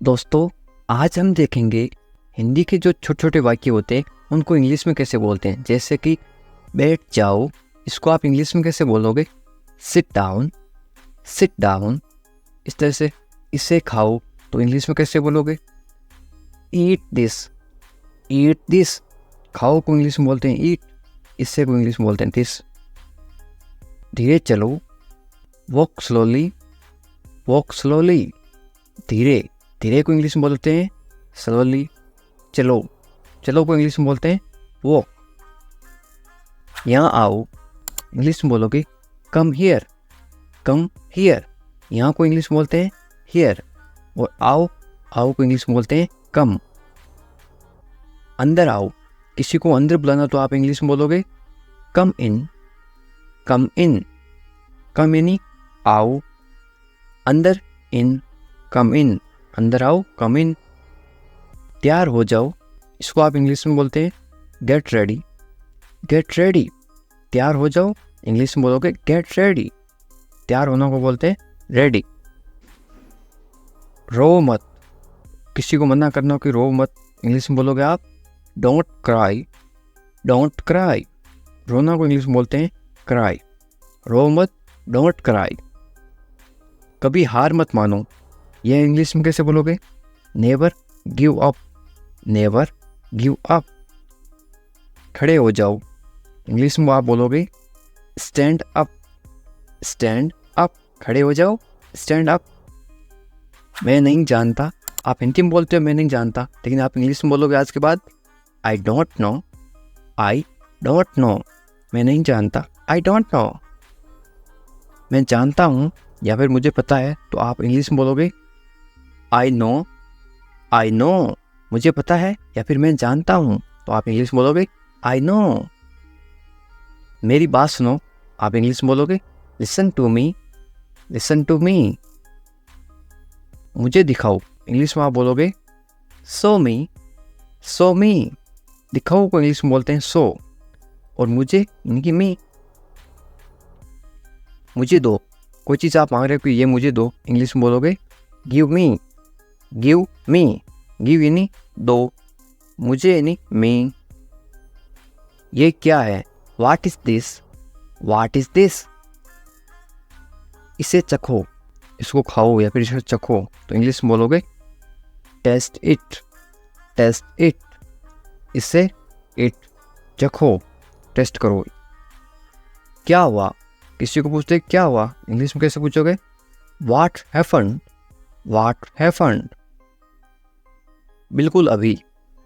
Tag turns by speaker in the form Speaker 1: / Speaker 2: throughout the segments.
Speaker 1: दोस्तों, आज हम देखेंगे हिंदी के जो छोटे छोटे वाक्य होते हैं उनको इंग्लिश में कैसे बोलते हैं। जैसे कि बैठ जाओ, इसको आप इंग्लिश में कैसे बोलोगे? Sit down, sit down. इस तरह से इसे खाओ तो इंग्लिश में कैसे बोलोगे? Eat this, eat this. खाओ को इंग्लिश में बोलते हैं ईट, इससे को इंग्लिश में बोलते हैं दिस। धीरे चलो, वॉक स्लोली, वॉक स्लोली। धीरे, धीरे को इंग्लिश में बोलते हैं स्लोली। चलो, चलो को इंग्लिश में बोलते हैं वॉक। यहाँ आओ, इंग्लिश में बोलोगे कम हियर, कम हियर। यहाँ को इंग्लिश में बोलते हैं हियर। और आओ, आओ को इंग्लिश में बोलते हैं कम। अंदर आओ, किसी को अंदर बुलाना तो आप इंग्लिश में बोलोगे कम इन, कम इन। कम यानी आओ, अंदर इन, कम इन। अंदर आओ, कम इन। तैयार हो जाओ, इसको आप इंग्लिश में बोलते हैं गेट रेडी, गेट रेडी। तैयार हो जाओ, इंग्लिश में बोलोगे गेट रेडी। तैयार होना को बोलते हैं रेडी। रो मत, किसी को मना करना हो कि रो मत, इंग्लिश में बोलोगे आप डोंट क्राई, डोंट क्राई। रोना को इंग्लिश में बोलते हैं क्राई। रो मत, डोंट क्राई। कभी हार मत मानो, यह इंग्लिश में कैसे बोलोगे? Never give up, never give up. खड़े हो जाओ, इंग्लिश में आप बोलोगे स्टैंड अप, स्टैंड अप। खड़े हो जाओ, स्टैंड अप। मैं नहीं जानता, आप हिंदी में बोलते हो मैं नहीं जानता, लेकिन आप इंग्लिश में बोलोगे आज के बाद आई don't know, I don't no. मैं नहीं जानता, आई डोंट नो। मैं जानता हूँ या फिर मुझे पता है तो आप इंग्लिश में बोलोगे आई नो, आई नो। मुझे पता है या फिर मैं जानता हूँ तो आप इंग्लिश में बोलोगे आई नो। मेरी बात सुनो, आप इंग्लिश में बोलोगे listen to me, listen to me. मुझे दिखाओ, इंग्लिश में आप बोलोगे शो मी, शो मी। दिखाओ को इंग्लिश में बोलते हैं शो। और मुझे इनकी मी। मुझे दो, कोई चीज़ आप मांग रहे हो कि ये मुझे दो, इंग्लिश में बोलोगे give me, give me. Give यानी दो, मुझे यानी मी। ये क्या है? What is this, what is this. इसे चखो, इसको खाओ या फिर इसे चखो तो इंग्लिश में बोलोगे टेस्ट इट, टेस्ट इट। इसे इट, चखो, टेस्ट करो। क्या हुआ, किसी को पूछते क्या हुआ, इंग्लिश में कैसे पूछोगे? What happened, what happened. बिल्कुल अभी,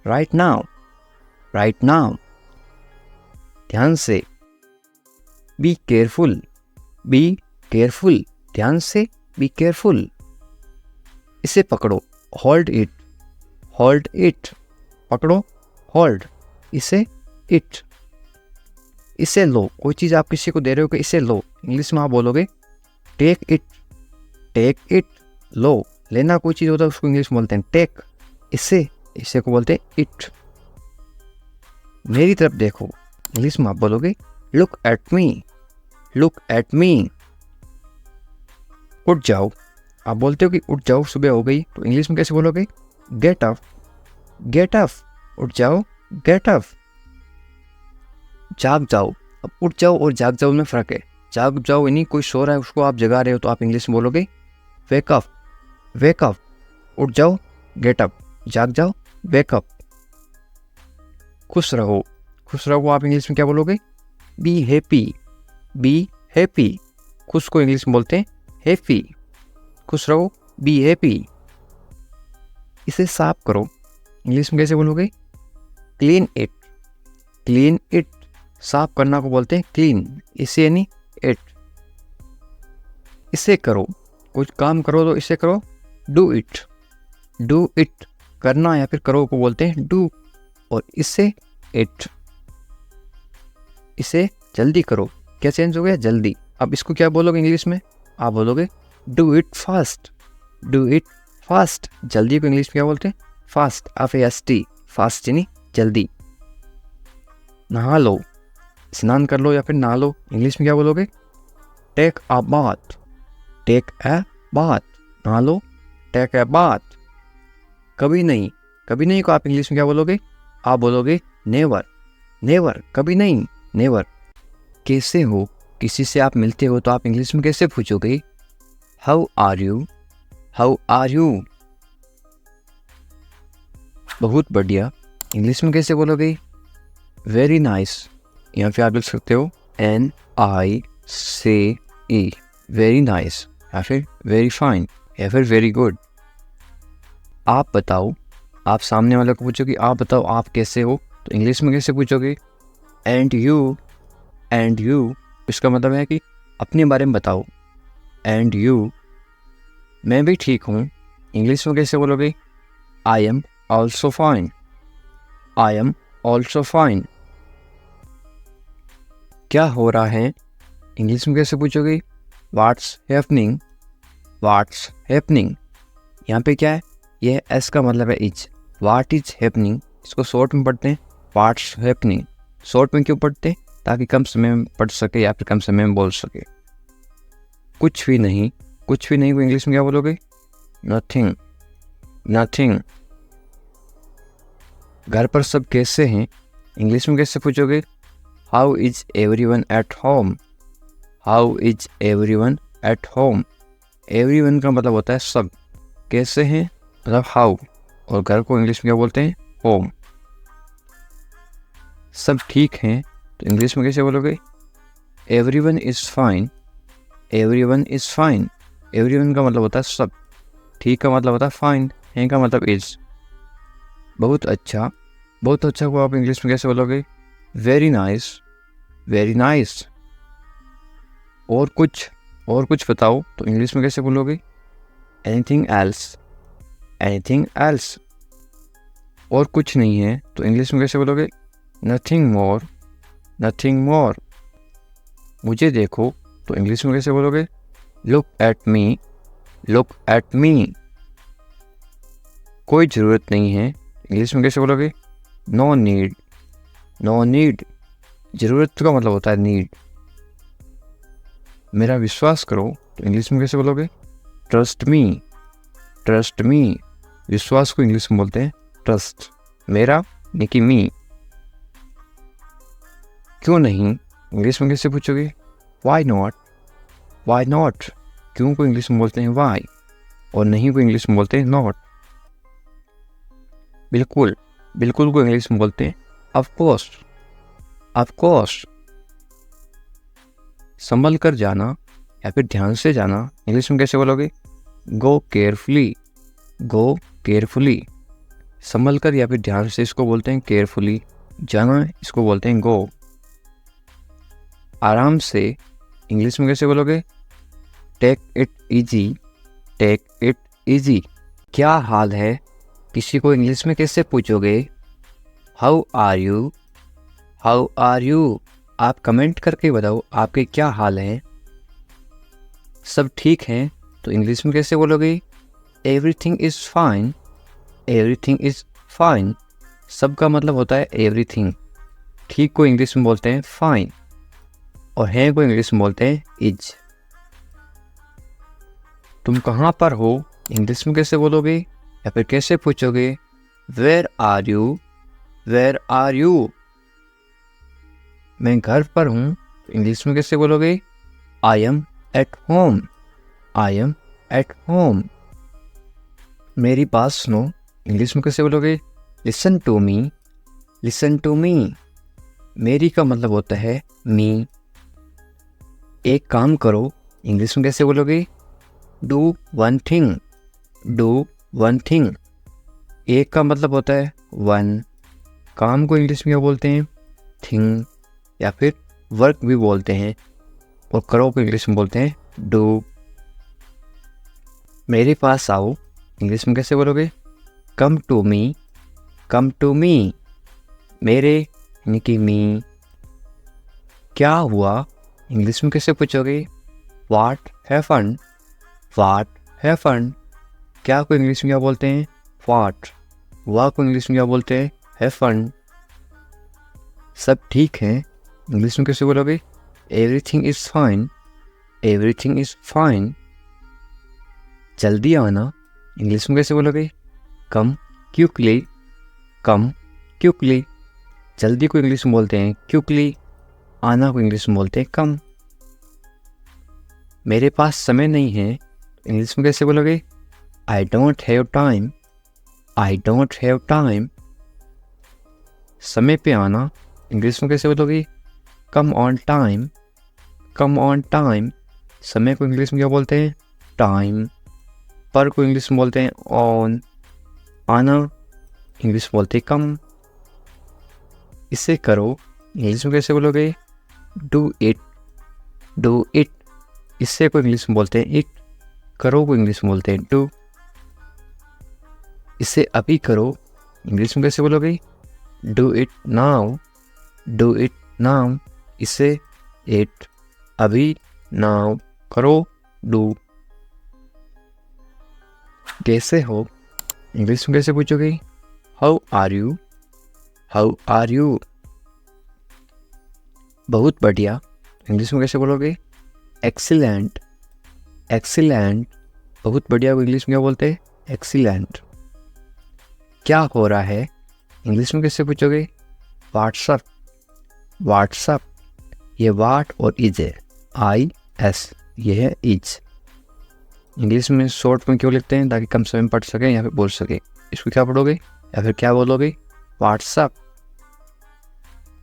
Speaker 1: राइट नाउ, राइट नाउ। ध्यान से, बी केयरफुल, बी केयरफुल। ध्यान से, बी केयरफुल। इसे पकड़ो, होल्ड इट, होल्ड इट। पकड़ो, होल्ड। इसे इट। इसे लो, कोई चीज़ आप किसी को दे रहे हो कि इसे लो, इंग्लिश में आप बोलोगे टेक इट, टेक इट। लो, लेना कोई चीज़ होता है उसको इंग्लिश में बोलते हैं टेक। इसे, इसे को बोलते हैं इट। मेरी तरफ देखो, इंग्लिश में आप बोलोगे look at me, look at मी। उठ जाओ, आप बोलते हो कि उठ जाओ, सुबह हो गई, तो इंग्लिश में कैसे बोलोगे? Get up, get up. उठ जाओ, गेट अप। जाग जाओ, अब उठ जाओ और जाग जाओ में फ़र्क है। जाग जाओ यानी कोई सो रहा है उसको आप जगा रहे हो तो आप इंग्लिश में बोलोगे वेक अप, वेक अप। उठ जाओ, गेट अप। जाग जाओ, वेक अप। खुश रहो, खुश रहो आप इंग्लिश में क्या बोलोगे? Be happy, be happy. खुश को इंग्लिश में बोलते हैं हैप्पी। खुश रहो, बी हैप्पी। इसे साफ करो, इंग्लिश में कैसे बोलोगे? Clean it, clean it. साफ करना को बोलते हैं क्लीन, इसे यानी इट। इसे करो, कुछ काम करो तो इसे करो डू इट, डू इट। करना या फिर करो को बोलते हैं डू। और इससे इट। इसे जल्दी करो, क्या चेंज हो गया? जल्दी। अब इसको क्या बोलोगे इंग्लिश में? आप बोलोगे do it fast, do it fast. जल्दी को इंग्लिश में क्या बोलते हैं? Fast, FAST। फास्ट यानी जल्दी। नहा लो, स्नान कर लो या फिर नहा लो, इंग्लिश में क्या बोलोगे? Take a bath, take a bath. नहा लो, टेक अ बाथ। कभी नहीं, कभी नहीं को आप इंग्लिश में क्या बोलोगे? आप बोलोगे नेवर, नेवर, कभी नहीं, नेवर। कैसे हो, किसी से आप मिलते हो तो आप इंग्लिश में कैसे पूछोगे? How are you, how are you. बहुत बढ़िया, इंग्लिश में कैसे बोलोगे? वेरी नाइस, यहाँ पे आप लिख सकते हो NICE, वेरी नाइस, या फिर वेरी फाइन, या फिर वेरी गुड। आप बताओ, आप सामने वाले को पूछोगे आप बताओ आप कैसे हो, तो इंग्लिश में कैसे पूछोगे? एंड यू, एंड यू, इसका मतलब है कि अपने बारे में बताओ। एंड यू, मैं भी ठीक हूँ, इंग्लिश में कैसे बोलोगे? I am also fine, I am also fine. क्या हो रहा है, इंग्लिश में कैसे पूछोगे? What's happening, what's happening. यहाँ पे क्या है, यह एस का मतलब है इज। व्हाट इज हैपनिंग, इसको शॉर्ट में पढ़ते हैं व्हाट्स हैपनिंग। शॉर्ट में क्यों पढ़ते हैं? ताकि कम समय में पढ़ सके या फिर कम समय में बोल सके। कुछ भी नहीं, कुछ भी नहीं को इंग्लिश में क्या बोलोगे? Nothing, nothing. घर पर सब कैसे हैं, इंग्लिश में कैसे पूछोगे? How is everyone at home, how is everyone at home. Everyone का मतलब होता है सब, कैसे हैं मतलब हाउ, और घर को इंग्लिश में क्या बोलते हैं? होम। सब ठीक हैं तो इंग्लिश में कैसे बोलोगे? Everyone is fine, everyone is fine. Everyone का मतलब होता है सब, ठीक का मतलब होता है फाइन, है का मतलब इज। बहुत अच्छा, बहुत अच्छा को आप इंग्लिश में कैसे बोलोगे? Very nice, very nice. और कुछ बताओ तो इंग्लिश में कैसे बोलोगे? Anything else, anything else. और कुछ नहीं है तो इंग्लिश में कैसे बोलोगे? Nothing more, nothing more. मुझे देखो तो इंग्लिश में कैसे बोलोगे? Look at me, look at me. कोई ज़रूरत नहीं है, इंग्लिश में कैसे बोलोगे? No need, no need. ज़रूरत का मतलब होता है नीड। मेरा विश्वास करो तो इंग्लिश में कैसे बोलोगे? Trust me, trust me. विश्वास को इंग्लिश में बोलते हैं ट्रस्ट। मेरा यानी कि मी। क्यों नहीं, इंग्लिश में कैसे पूछोगे? Why not, why not. क्यों को इंग्लिश में बोलते हैं वाई, और नहीं को इंग्लिश में बोलते हैं नॉट। बिल्कुल, बिल्कुल को इंग्लिश में बोलते हैं ऑफ कोर्स, ऑफ कोर्स। संभल कर जाना या फिर ध्यान से जाना, इंग्लिश में कैसे बोलोगे? गो केयरफुली, गो केयरफुली। संभल कर या फिर ध्यान से इसको बोलते हैं केयरफुली, जाना इसको बोलते हैं गो। आराम से, इंग्लिश में कैसे बोलोगे? Take it easy, take it easy. क्या हाल है, किसी को इंग्लिश में कैसे पूछोगे? How are you, how are you. आप कमेंट करके बताओ आपके क्या हाल है। सब ठीक हैं तो इंग्लिश में कैसे बोलोगे? Everything is fine, everything is fine. सब का मतलब होता है एवरीथिंग। ठीक को इंग्लिश में बोलते हैं फाइन, और है को इंग्लिश में बोलते हैं इज। तुम कहाँ पर हो, इंग्लिश में कैसे बोलोगे या फिर कैसे पूछोगे? Where are you, where are you. मैं घर पर हूँ, इंग्लिश में कैसे बोलोगे? I am at home, I am at home. मेरी बात सुनो, इंग्लिश में कैसे बोलोगे? Listen to me, listen to me. मेरी का मतलब होता है मी। एक काम करो, इंग्लिश में कैसे बोलोगे? Do one thing, do one thing. एक का मतलब होता है वन। काम को इंग्लिश में क्या बोलते हैं? थिंग, या फिर वर्क भी बोलते हैं, और करो को इंग्लिश में बोलते हैं डू। मेरे पास आओ, इंग्लिश में कैसे बोलोगे? Come to me, come to me. मेरे यानी कि मी। क्या हुआ, इंग्लिश में कैसे पूछोगे? What happened, what happened. क्या को इंग्लिश में क्या बोलते हैं? व्हाट। हुआ को इंग्लिश में क्या बोलते हैं? हैपेंड। सब ठीक है, इंग्लिश में कैसे बोलोगे? Everything is fine, everything is fine. जल्दी आना, इंग्लिश में कैसे बोलोगे? कम क्विकली, कम क्विकली। जल्दी को इंग्लिश में बोलते हैं क्विकली, आना को इंग्लिश में बोलते हैं कम। मेरे पास समय नहीं है, इंग्लिश में कैसे बोलोगे? I don't have time, I don't have time. समय पे आना इंग्लिश में कैसे बोलोगे? Come on time, come on time. समय को इंग्लिश में क्या बोलते हैं? टाइम। पर को इंग्लिश में बोलते हैं ऑन। आना इंग्लिश में बोलते हैं कम। इसे करो इंग्लिश में कैसे बोलोगे? Do it, do it. इससे को इंग्लिश में बोलते हैं इट, करो को इंग्लिश में बोलते हैं डू। इसे अभी करो इंग्लिश में कैसे बोलोगे? Do it now, do it now. इसे इट, अभी, नाउ, करो, डू। कैसे हो इंग्लिश में कैसे पूछोगे? How are you, how are you. बहुत बढ़िया इंग्लिश में कैसे बोलोगे? Excellent, excellent. बहुत बढ़िया को इंग्लिश में क्या बोलते हैं? एक्सीलेंट। क्या हो रहा है इंग्लिश में कैसे पूछोगे? What's up, what's up. ये वाट और इज है, आई एस, ये है इज। इंग्लिश में शॉर्ट में क्यों लिखते हैं? ताकि कम समय में पढ़ सकें या फिर बोल सकें। इसको क्या पढ़ोगे या फिर क्या बोलोगे? व्हाट्सअप।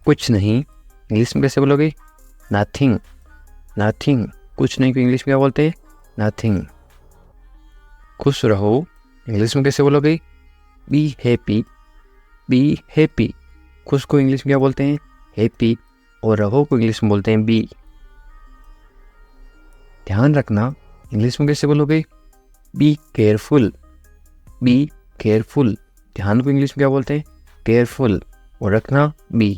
Speaker 1: कुछ नहीं इंग्लिश में कैसे बोलोगे? Nothing, nothing. कुछ नहीं को इंग्लिश में क्या बोलते हैं? नथिंग। खुश रहो इंग्लिश में कैसे बोलोगे? Be happy, be happy. खुश को इंग्लिश में क्या बोलते हैं? हैप्पी। और रहो को इंग्लिश में बोलते हैं बी। ध्यान रखना इंग्लिश में कैसे बोलोगे? Be careful, be careful. ध्यान को इंग्लिश में क्या बोलते हैं? केयरफुल। और रखना बी।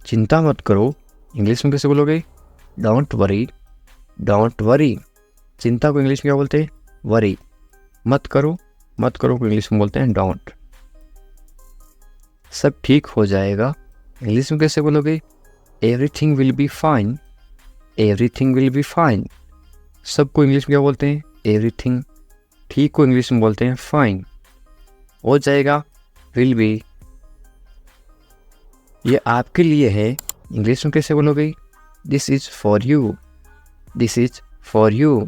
Speaker 1: चिंता मत करो इंग्लिश में कैसे बोलोगे? Don't worry, don't worry. चिंता को इंग्लिश में क्या बोलते हैं? वरी। मत करो, मत करो को इंग्लिश में बोलते हैं डोंट। सब ठीक हो जाएगा इंग्लिश में कैसे बोलोगे? Everything will be fine, everything will be fine. सबको इंग्लिश में क्या बोलते हैं? एवरीथिंग। ठीक को इंग्लिश में बोलते हैं फाइन। हो जाएगा विल बी। ये आपके लिए है इंग्लिश में कैसे बोलोगे? This is for you, this is for you.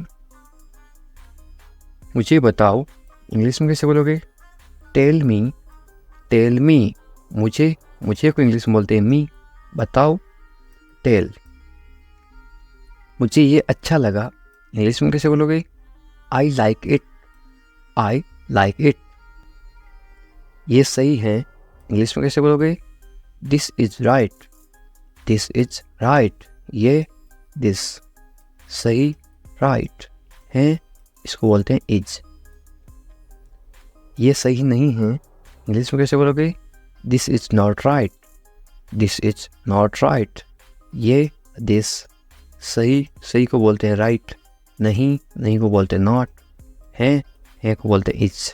Speaker 1: मुझे बताओ इंग्लिश में कैसे बोलोगे? Tell me, tell me. मुझे, मुझे को इंग्लिश में बोलते हैं मी। बताओ, टेल। मुझे ये अच्छा लगा इंग्लिश में कैसे बोलोगे? I like it, I like it. ये सही है इंग्लिश में कैसे बोलोगे? This is right, this is right. ये दिस, सही, राइट है, इसको बोलते हैं इज। ये सही नहीं है इंग्लिश में कैसे बोलोगे? This is not right, this is not right. ये दिस, सही, सही को बोलते हैं राइट, नहीं, नहीं को बोलते हैं नॉट, है को बोलते हैं इज।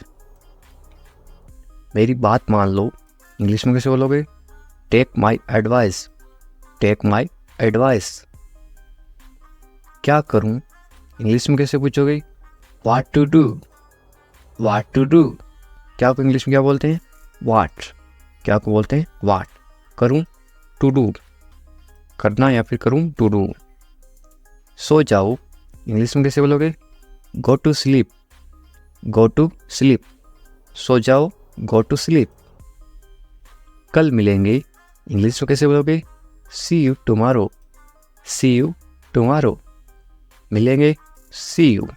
Speaker 1: मेरी बात मान लो इंग्लिश में कैसे बोलोगे? Take my advice, take my advice. क्या करूं इंग्लिश में कैसे पूछोगे? What to do, what to do. क्या को इंग्लिश में क्या बोलते हैं? व्हाट। क्या को बोलते हैं? व्हाट। करूं, टू डू, करना या फिर करूं, टू डू। सो जाओ इंग्लिश में कैसे बोलोगे? Go to sleep, go to sleep. सो जाओ, गो टू स्लीप। कल मिलेंगे इंग्लिश में कैसे बोलोगे? See you tomorrow, see you tomorrow. मिलेंगे, सी यू।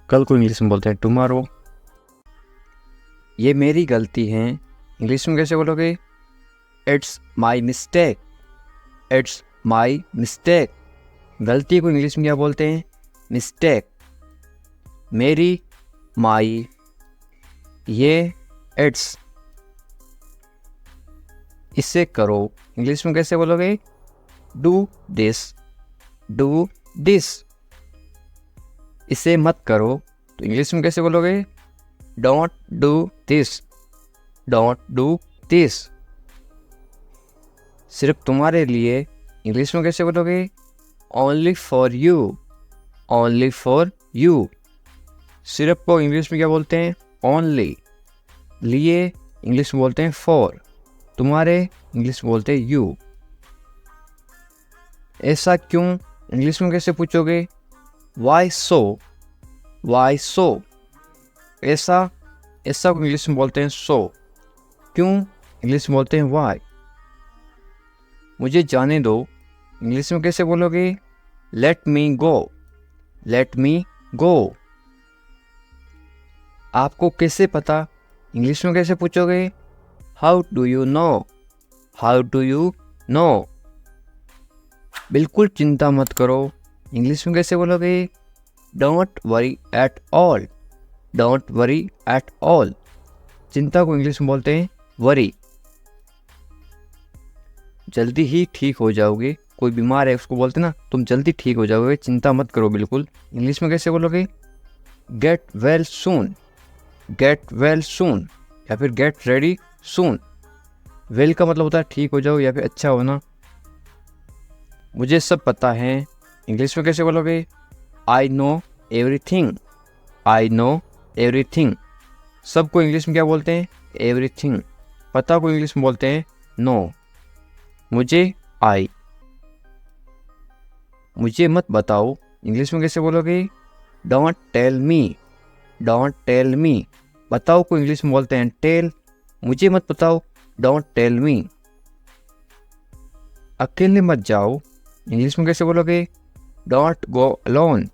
Speaker 1: कल को इंग्लिश में बोलते हैं टुमारो। ये मेरी गलती है इंग्लिश में कैसे बोलोगे? It's my mistake, it's my mistake. गलती को इंग्लिश में क्या बोलते हैं? मिस्टेक। मेरी, माई। ये इट्स। इसे करो इंग्लिश में कैसे बोलोगे? Do this, do this. इसे मत करो तो इंग्लिश में कैसे बोलोगे? Don't do this, don't do this. सिर्फ तुम्हारे लिए इंग्लिश में कैसे बोलोगे? Only for you, only for you. सिर्फ को इंग्लिश में क्या बोलते हैं? ओनली। लिए इंग्लिश में बोलते हैं फॉर, तुम्हारे इंग्लिश में बोलते हैं यू। ऐसा क्यों इंग्लिश में कैसे पूछोगे? वाई सो, वाई सो। ऐसा, ऐसा को इंग्लिश में बोलते हैं सो, क्यों इंग्लिश में बोलते हैं वाई। मुझे जाने दो इंग्लिश में कैसे बोलोगे? लेट मी गो, लेट मी गो। आपको कैसे पता इंग्लिश में कैसे पूछोगे? How do you no, how do you no. बिल्कुल चिंता मत करो इंग्लिश में कैसे बोलोगे? Don't worry at all, don't worry at all. चिंता को इंग्लिश में बोलते हैं वरी। जल्दी ही ठीक हो जाओगे, कोई बीमार है उसको बोलते ना तुम जल्दी ठीक हो जाओगे, चिंता मत करो बिल्कुल। इंग्लिश में कैसे बोलोगे? Get well soon, get well soon, या फिर गेट रेडी सून। वेल का मतलब होता है ठीक हो जाओ या फिर अच्छा होना। मुझे सब पता है इंग्लिश में कैसे बोलोगे? I know everything, I know everything. सबको इंग्लिश में क्या बोलते हैं? एवरीथिंग। पता को इंग्लिश में बोलते हैं नो। मुझे आई। मुझे मत बताओ इंग्लिश में कैसे बोलोगे? Don't tell me, don't tell me. बताओ को इंग्लिश में बोलते हैं टेल, मुझे मत बताओ, डोंट टेल मी। अकेले मत जाओ इंग्लिश में कैसे बोलोगे? Don't go alone,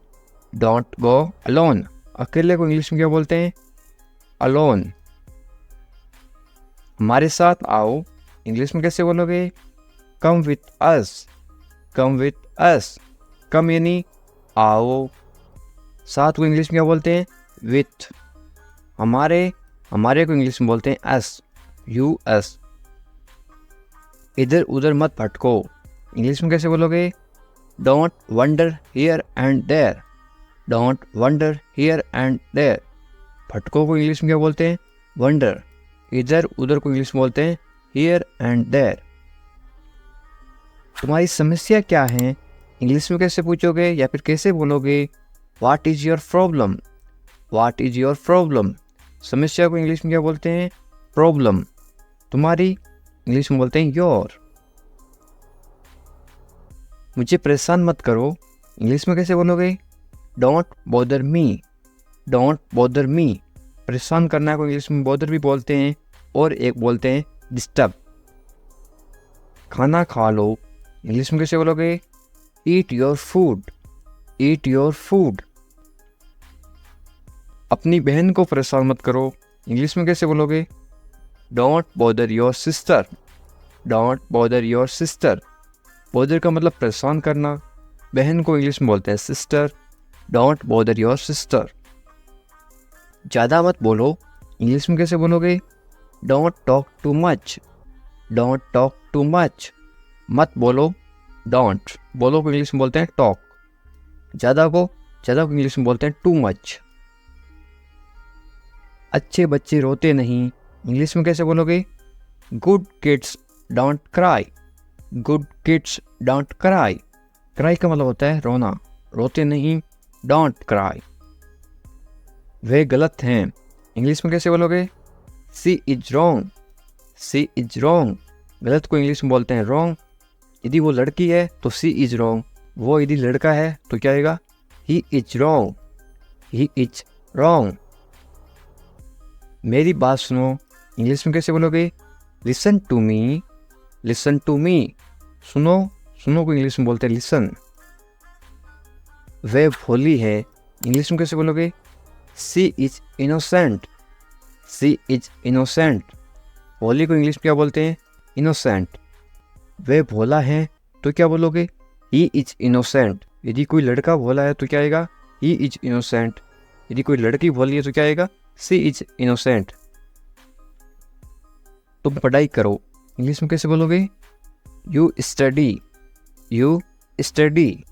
Speaker 1: don't go alone. अकेले को इंग्लिश में क्या बोलते हैं? अलोन। हमारे साथ आओ इंग्लिश में कैसे बोलोगे? Come with us, come with us. कम यानी आओ, साथ को इंग्लिश में क्या बोलते हैं? विथ। हमारे, हमारे को इंग्लिश में बोलते हैं अस, यू अस। इधर उधर मत भटको इंग्लिश में कैसे बोलोगे? Don't wonder here and there, don't wonder here and there. भटको को इंग्लिश में क्या बोलते हैं? वंडर। इधर उधर को इंग्लिश में बोलते हैं हियर एंड देयर। तुम्हारी समस्या क्या है इंग्लिश में कैसे पूछोगे या फिर कैसे बोलोगे? What is your problem, what is your problem. समस्या को इंग्लिश में क्या बोलते हैं? प्रॉब्लम। तुम्हारी इंग्लिश में बोलते हैं योर। मुझे परेशान मत करो इंग्लिश में कैसे बोलोगे? Don't bother me, don't bother me. परेशान करना को इंग्लिश में बॉदर भी बोलते हैं और एक बोलते हैं डिस्टर्ब। खाना खा लो इंग्लिश में कैसे बोलोगे? Eat your food, eat your food. अपनी बहन को परेशान मत करो इंग्लिश में कैसे बोलोगे? Don't bother your sister, don't bother your sister. Bother का मतलब परेशान करना, बहन को इंग्लिश में बोलते हैं sister. Don't bother your sister. ज़्यादा मत बोलो इंग्लिश में कैसे बोलोगे? Don't talk too much, don't talk too much. मत बोलो, डोंट। बोलो को इंग्लिश में बोलते हैं टॉक। ज़्यादा को इंग्लिश में बोलते हैं टू मच। अच्छे बच्चे रोते नहीं इंग्लिश में कैसे बोलोगे? Good kids don't cry, good kids don't cry. Cry का मतलब होता है रोना, रोते नहीं, डोंट क्राई। वे गलत हैं इंग्लिश में कैसे बोलोगे? She is wrong, she is wrong. गलत को इंग्लिश में बोलते हैं रॉन्ग। यदि वो लड़की है तो सी इज रॉन्ग, वो यदि लड़का है तो क्या आएगा? He is wrong, he is wrong. मेरी बात सुनो इंग्लिश में कैसे बोलोगे? Listen to me, listen to me. सुनो, सुनो को इंग्लिश में बोलते हैं लिसन। वे भोली है इंग्लिश में कैसे बोलोगे? She is innocent, she is innocent. भोली को इंग्लिश में क्या बोलते हैं? इनोसेंट। वे भोला है तो क्या बोलोगे? He is innocent. यदि कोई लड़का भोला है तो क्या आएगा? He is innocent. यदि कोई लड़की भोली है तो क्या आएगा? सी इज इनोसेंट। तुम पढ़ाई करो इंग्लिश में कैसे बोलोगे? You study, you study.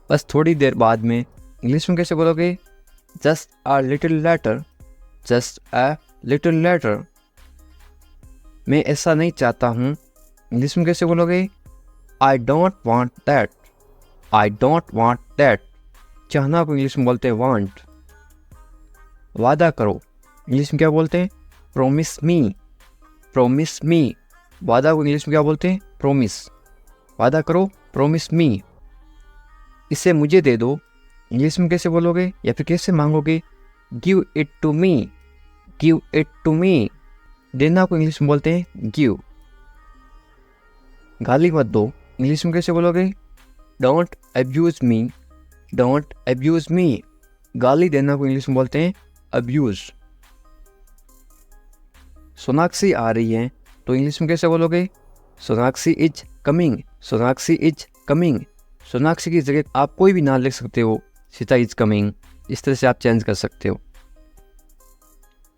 Speaker 1: बस थोड़ी देर बाद में इंग्लिश में कैसे बोलोगे? Just a little letter, just a little letter. मैं ऐसा नहीं चाहता हूँ इंग्लिश में कैसे बोलोगे? I don't want that, I don't want that. चाहना को इंग्लिश में बोलते हैं वांट। वादा करो इंग्लिश में क्या बोलते हैं? प्रोमिस मी, प्रोमिस मी। वादा को इंग्लिश में क्या बोलते हैं? प्रोमिस। वादा करो, प्रोमिस मी। इसे मुझे दे दो, इंग्लिश में कैसे बोलोगे या फिर कैसे मांगोगे? Give it to me, give it to me. देना को इंग्लिश में बोलते हैं गिव। गाली मत दो, इंग्लिश में कैसे बोलोगे? Don't abuse me, don't abuse me. गाली देना को इंग्लिश में बोलते हैं अब्यूज। सोनाक्षी आ रही है तो इंग्लिश में कैसे बोलोगे? Sonakshi is coming, Sonakshi is coming. Sonakshi की जगह आप कोई भी नाम लिख सकते हो, सीता इज कमिंग, इस तरह से आप चेंज कर सकते हो।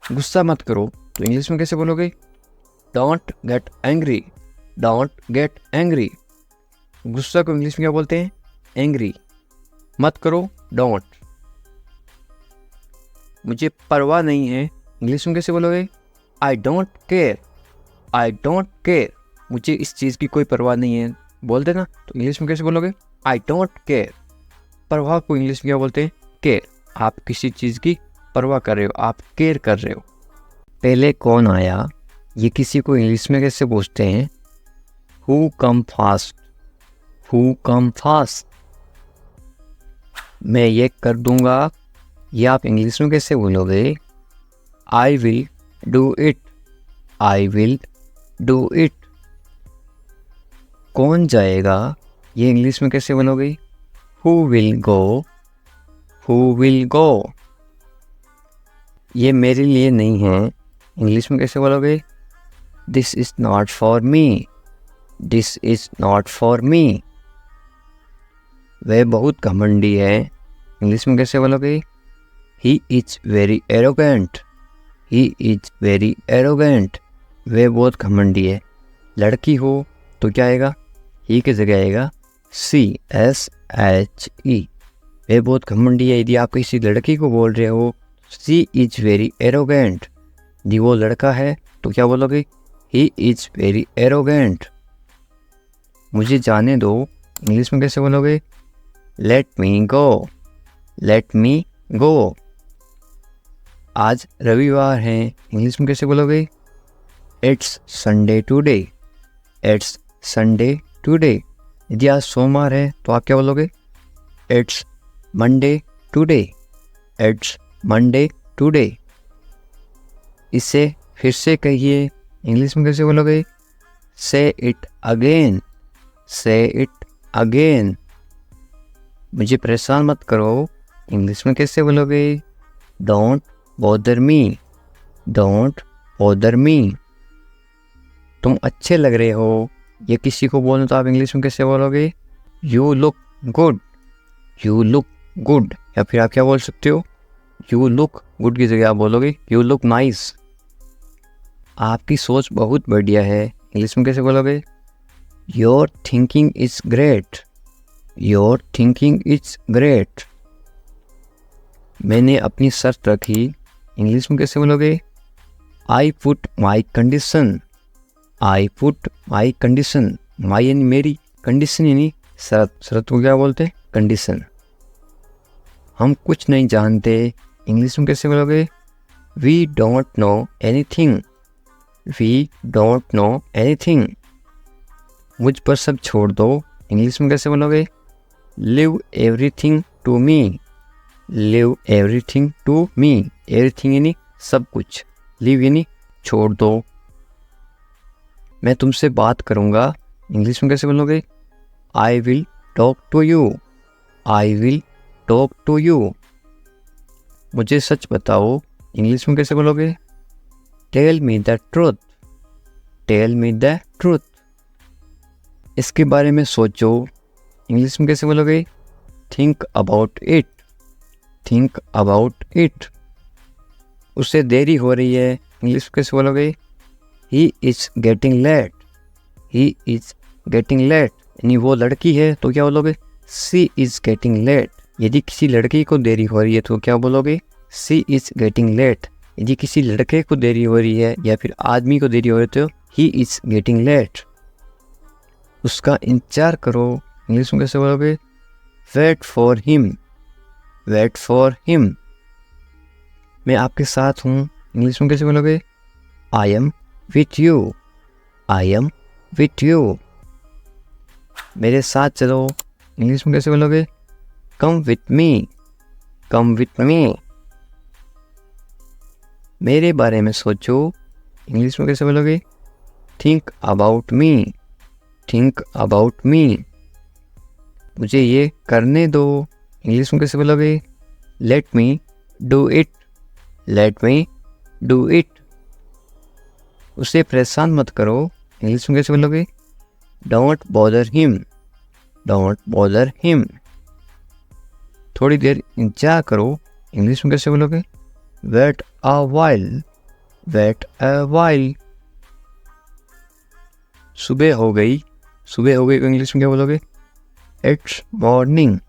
Speaker 1: गुस्सा मत करो तो इंग्लिश में कैसे बोलोगे? Don't get angry, don't get angry. गुस्सा को इंग्लिश में क्या बोलते हैं? एंग्री। मत करो, डोंट। मुझे परवाह नहीं है, इंग्लिश में कैसे बोलोगे? I don't care, I don't care. मुझे इस चीज़ की कोई परवाह नहीं है, बोल देना। तो इंग्लिश में कैसे बोलोगे? I don't care. परवाह को इंग्लिश में क्या बोलते हैं? केयर। आप किसी चीज़ की परवाह कर रहे हो, आप केयर कर रहे हो। पहले कौन आया, ये किसी को इंग्लिश में कैसे पूछते हैं? Who come fast, who come fast. मैं ये कर दूंगा, ये आप इंग्लिश में कैसे बोलोगे? I will do it, I will do it. कौन जाएगा, ये इंग्लिश में कैसे बोलोगे? Who will go, who will go. ये मेरे लिए नहीं है, इंग्लिश में कैसे बोलोगे? This is not for me, this is not for me. वह बहुत घमंडी है, इंग्लिश में कैसे बोलोगे? He is very arrogant, he is very arrogant. वह बहुत घमंडी है। लड़की हो तो क्या आएगा? ही की जगह आएगा CSHE। वह बहुत घमंडी है। यदि आप किसी लड़की को बोल रहे हो शी इज वेरी एरोगेंट, यदि वो लड़का है तो क्या बोलोगे? He is very arrogant. मुझे जाने दो, इंग्लिश में कैसे बोलोगे? लेट मी गो, लेट मी गो। आज रविवार है, इंग्लिश में कैसे बोलोगे? It's Sunday today, it's Sunday today. यदि आज सोमवार है तो आप क्या बोलोगे? It's Monday today, it's Monday today. इसे फिर से कहिए, इंग्लिश में कैसे बोलोगे? से इट अगेन, से इट अगेन। मुझे परेशान मत करो, इंग्लिश में कैसे बोलोगे? Don't bother me, don't bother me. तुम अच्छे लग रहे हो, ये किसी को बोलना तो आप इंग्लिश में कैसे बोलोगे? You look good, you look good. या फिर आप क्या बोल सकते हो? यू लुक गुड की जगह आप बोलोगे यू लुक नाइस। आपकी सोच बहुत बढ़िया है, इंग्लिश में कैसे बोलोगे? Your thinking is great, your thinking is great. मैंने अपनी शर्त रखी, इंग्लिश में कैसे बोलोगे? I put my condition, I put my condition. My यानी मेरी, कंडीशन यानी शर्त। शर्त को क्या बोलते हैं? कंडीशन। हम कुछ नहीं जानते, इंग्लिश में कैसे बोलोगे? We don't know anything, we don't know anything. मुझ पर सब छोड़ दो, इंग्लिश में कैसे बोलोगे? Leave everything to me, leave everything to me. Everything यानी सब कुछ, लिव यानी छोड़ दो। मैं तुमसे बात करूँगा, इंग्लिश में कैसे बोलोगे? I will talk to you, I will talk to you. मुझे सच बताओ, इंग्लिश में कैसे बोलोगे? Tell me the truth, tell me the truth. इसके बारे में सोचो, इंग्लिश में कैसे बोलोगे? Think about it, think about it. उसे देरी हो रही है, इंग्लिश में कैसे बोलोगे? He is getting late, he is getting late. यानी वो लड़की है तो क्या बोलोगे? She is getting late. यदि किसी लड़की को देरी हो रही है तो क्या बोलोगे? She is getting late. यदि किसी लड़के को देरी हो रही है या फिर आदमी को देरी हो रही है तो ही इज गेटिंग लेट। उसका इंतजार करो, इंग्लिश में कैसे बोलोगे? Wait for him, wait for him. मैं आपके साथ हूँ, इंग्लिश में कैसे बोलोगे? I am with you, I am with you. मेरे साथ चलो, इंग्लिश में कैसे बोलोगे? Come with me, come with me. मेरे बारे में सोचो, इंग्लिश में कैसे बोलोगे? Think about me, think about me. मुझे ये करने दो, इंग्लिश में कैसे बोलोगे? Let me do it, let me do it. उसे परेशान मत करो, इंग्लिश में कैसे बोलोगे? Don't bother him, don't bother him. थोड़ी देर इंतजार करो, इंग्लिश में कैसे बोलोगे? Wait a while, wait a while. सुबह हो गई, सुबह हो गई को इंग्लिश में क्या बोलोगे? It's morning,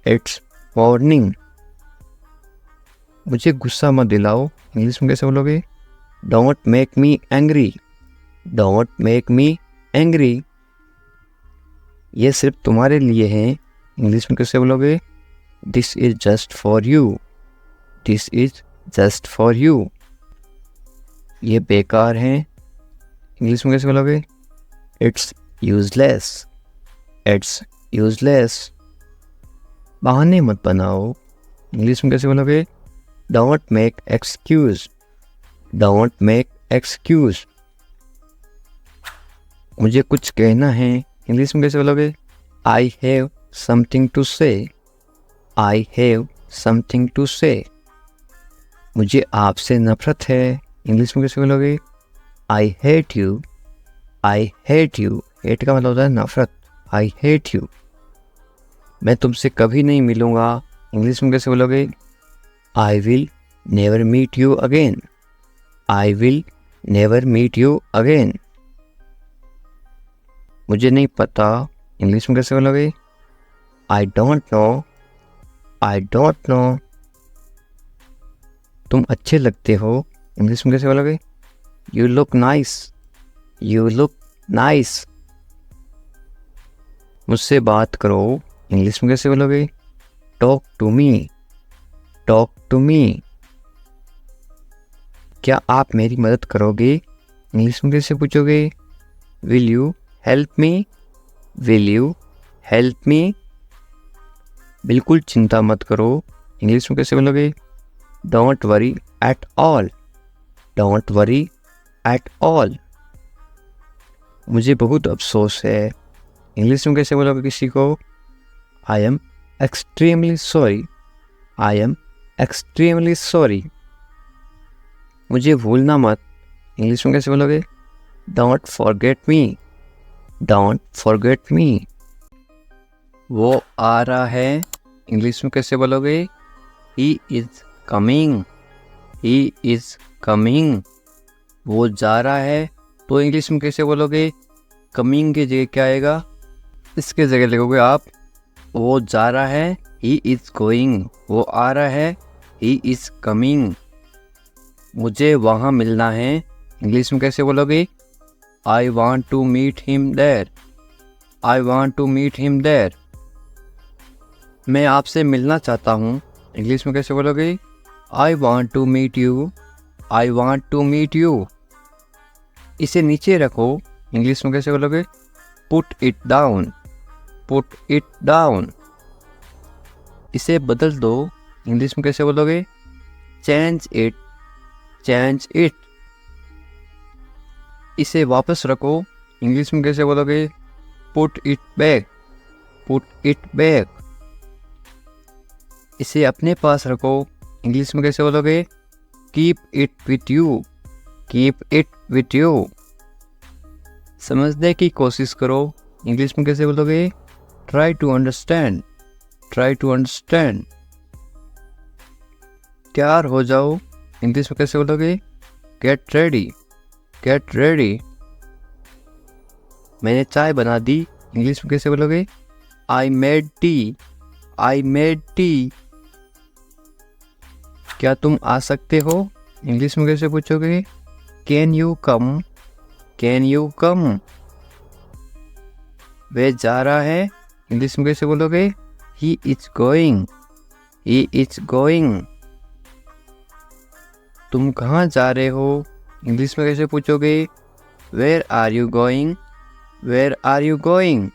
Speaker 1: it's morning. मुझे गुस्सा मत दिलाओ, इंग्लिश में कैसे बोलोगे? Don't make me angry, don't make me angry. ये सिर्फ तुम्हारे लिए है, इंग्लिश में कैसे बोलोगे? This is just for you, this is just for you. ये बेकार है, इंग्लिश में कैसे बोलोगे? It's useless, it's useless. बहाने मत बनाओ, इंग्लिश में कैसे बोलोगे? Don't make excuse, don't make excuse. मुझे कुछ कहना है, इंग्लिश में कैसे बोलोगे? आई हैव समथिंग टू से, आई हैव समथिंग टू से। मुझे आपसे नफरत है, इंग्लिश में कैसे बोलोगे? I hate you, I hate you. Hate का मतलब होता है नफरत, आई हेट यू। मैं तुमसे कभी नहीं मिलूँगा, इंग्लिश में कैसे बोलोगे? I will never meet you again, I will never meet you again. मुझे नहीं पता, इंग्लिश में कैसे बोलोगे? I don't know, I don't know. तुम अच्छे लगते हो, इंग्लिश में कैसे बोलोगे? You look nice, you look nice. मुझसे बात करो, इंग्लिश में कैसे बोलोगे? Talk to me, talk to me. क्या आप मेरी मदद करोगे, इंग्लिश में कैसे पूछोगे? Will you help me, will you help मी। बिल्कुल चिंता मत करो, इंग्लिश में कैसे बोलोगे? Don't worry at all, don't worry at all. मुझे बहुत अफसोस है, इंग्लिश में कैसे बोलोगे किसी को? I am extremely sorry, I am extremely sorry. मुझे भूलना मत, इंग्लिश में कैसे बोलोगे? Don't forget me, don't forget me. वो आ रहा है, इंग्लिश में कैसे बोलोगे? He is coming, he is coming. वो जा रहा है, तो इंग्लिश में कैसे बोलोगे? कमिंग की जगह क्या आएगा? इसके जगह लिखोगे आप वो जा रहा है, ही इज गोइंग। वो आ रहा है, ही इज कमिंग। मुझे वहाँ मिलना है, इंग्लिश में कैसे बोलोगे? I want to meet him there, I want to meet him there. मैं आपसे मिलना चाहता हूँ, इंग्लिश में कैसे बोलोगे? I want to meet you, I want to meet you. इसे नीचे रखो, इंग्लिश में कैसे बोलोगे? Put it down, put it down. इसे बदल दो, इंग्लिश में कैसे बोलोगे? Change it, change it. इसे वापस रखो, इंग्लिश में कैसे बोलोगे? Put it back, put it back. इसे अपने पास रखो, इंग्लिश में कैसे बोलोगे? Keep it with you, keep it with you. समझने की कोशिश करो, इंग्लिश में कैसे बोलोगे? Try to understand, try to understand. तैयार हो जाओ, इंग्लिश में कैसे बोलोगे? Get ready, get ready. मैंने चाय बना दी, इंग्लिश में कैसे बोलोगे? I made tea, I made tea. क्या तुम आ सकते हो, इंग्लिश में कैसे पूछोगे? Can you come, can you come. वह जा रहा है, इंग्लिश में कैसे बोलोगे? He is going, he is going. तुम कहाँ जा रहे हो, इंग्लिश में कैसे पूछोगे? Where are you going? Where are you going?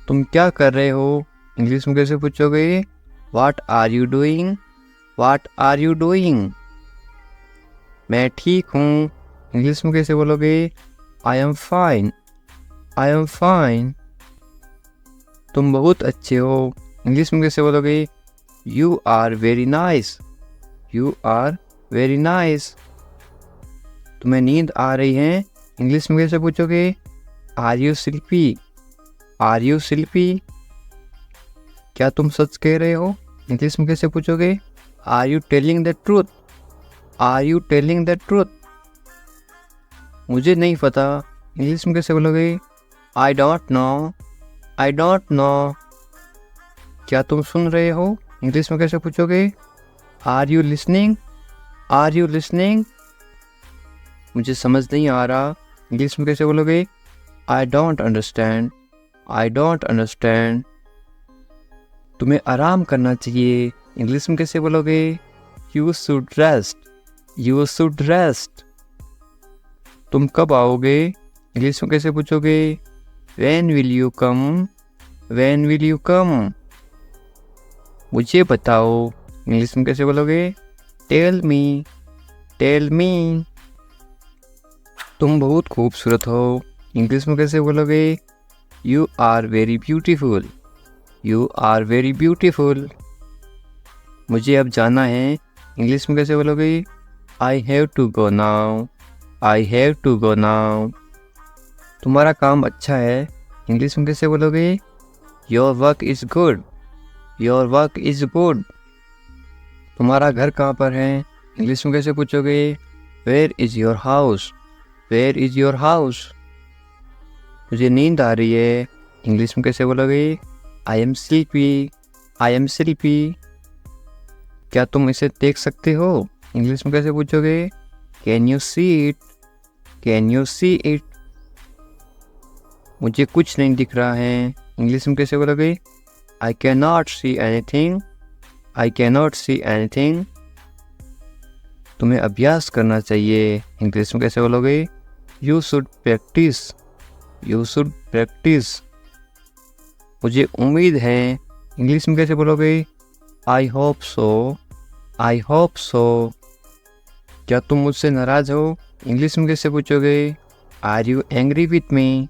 Speaker 1: तुम क्या कर रहे हो, इंग्लिश में कैसे पूछोगे? What are you doing? What are you doing? मैं ठीक हूँ, इंग्लिश में कैसे बोलोगे? I am fine. I am fine. तुम बहुत अच्छे हो, इंग्लिश में कैसे बोलोगे? You are very nice. You are very nice. तुम्हें नींद आ रही है, इंग्लिश में कैसे पूछोगे? Are you sleepy? Are you sleepy? क्या तुम सच कह रहे हो, इंग्लिश में कैसे पूछोगे? Are you telling the truth? Are you telling the truth? मुझे नहीं पता, इंग्लिश में कैसे बोलोगे? I don't know. I don't know. क्या तुम सुन रहे हो, इंग्लिश में कैसे पूछोगे? Are you listening? Are you listening? मुझे समझ नहीं आ रहा, इंग्लिश में कैसे बोलोगे? I don't understand. I don't understand. तुम्हें आराम करना चाहिए, इंग्लिश में कैसे बोलोगे? You should rest. You should rest. तुम कब आओगे, इंग्लिश में कैसे पूछोगे? When will you come? When will you come? मुझे बताओ, इंग्लिश में कैसे बोलोगे? Tell me. Tell me. तुम बहुत खूबसूरत हो, इंग्लिश में कैसे बोलोगे? You are very beautiful. You are very beautiful. मुझे अब जाना है, इंग्लिश में कैसे बोलोगे? I have to go now. I have to go now. तुम्हारा काम अच्छा है, इंग्लिश में कैसे बोलोगे? Your work is good. Your work is good. तुम्हारा घर कहाँ पर है, इंग्लिश में कैसे पूछोगे? Where is your house? Where is your house? मुझे नींद आ रही है, इंग्लिश में कैसे बोलोगे? I am sleepy. I am sleepy. क्या तुम इसे देख सकते हो, इंग्लिश में कैसे पूछोगे? Can you see it? Can you see it? मुझे कुछ नहीं दिख रहा है, इंग्लिश में कैसे बोलोगे? I can not see anything. I can not see anything. तुम्हें अभ्यास करना चाहिए, इंग्लिश में कैसे बोलोगे? You should practise. You should practise. मुझे उम्मीद है, इंग्लिश में कैसे बोलोगे? I hope so. I hope so. क्या तुम मुझसे नाराज़ हो, इंग्लिश में कैसे पूछोगे? Are you angry with me?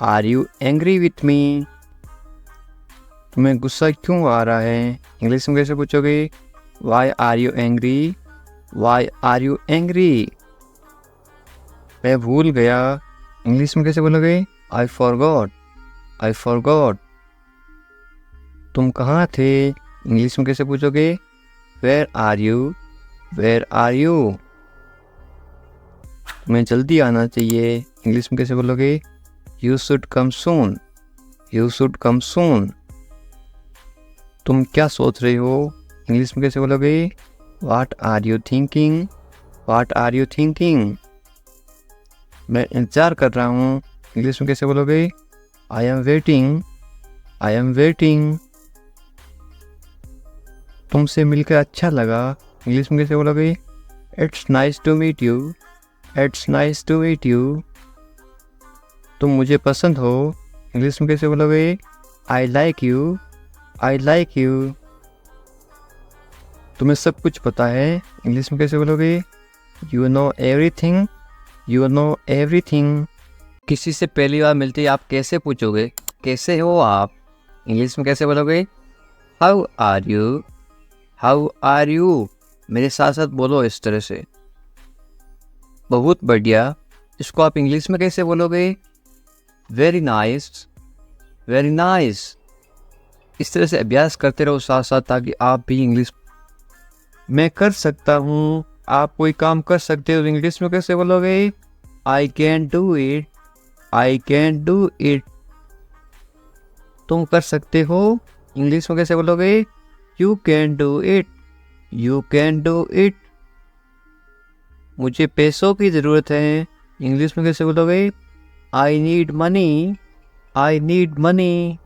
Speaker 1: Are you angry with me? तुम्हें गुस्सा क्यों आ रहा है, इंग्लिश में कैसे पूछोगे? Why are you angry? Why are you angry? मैं भूल गया, इंग्लिश में कैसे बोलोगे? I forgot. I forgot. तुम कहाँ थे, इंग्लिश में कैसे पूछोगे? Where are you? Where are you? तुम्हें जल्दी आना चाहिए, इंग्लिश में कैसे बोलोगे? You should come soon. You should come soon. तुम क्या सोच रहे हो, इंग्लिश में कैसे बोलोगे? What are you thinking? What are you thinking? मैं इंतज़ार कर रहा हूँ, इंग्लिश में कैसे बोलोगे? I am waiting. I am waiting. तुमसे मिलकर अच्छा लगा, इंग्लिश में कैसे बोलोगे? It's nice to meet you. It's nice to meet you. तुम मुझे पसंद हो, इंग्लिश में कैसे बोलोगे? I like you. I like you. तुम्हें सब कुछ पता है, इंग्लिश में कैसे बोलोगे? You know everything. You know everything. किसी से पहली बार मिलते ही आप कैसे पूछोगे? कैसे हो आप, इंग्लिश में कैसे बोलोगे? How are you? How are you? मेरे साथ साथ बोलो इस तरह से। बहुत बढ़िया। इसको आप इंग्लिश में कैसे बोलोगे? Very nice. Very nice. इस तरह से अभ्यास करते रहो साथ साथ, ताकि आप भी इंग्लिश मैं कर सकता हूँ, आप कोई काम कर सकते हो, इंग्लिश में कैसे बोलोगे? I can do it. I can do it. तुम कर सकते हो, इंग्लिश में कैसे बोलोगे? You can do it. You can do it. मुझे पैसों की ज़रूरत है, इंग्लिश में कैसे बोलोगे? I need money. I need money.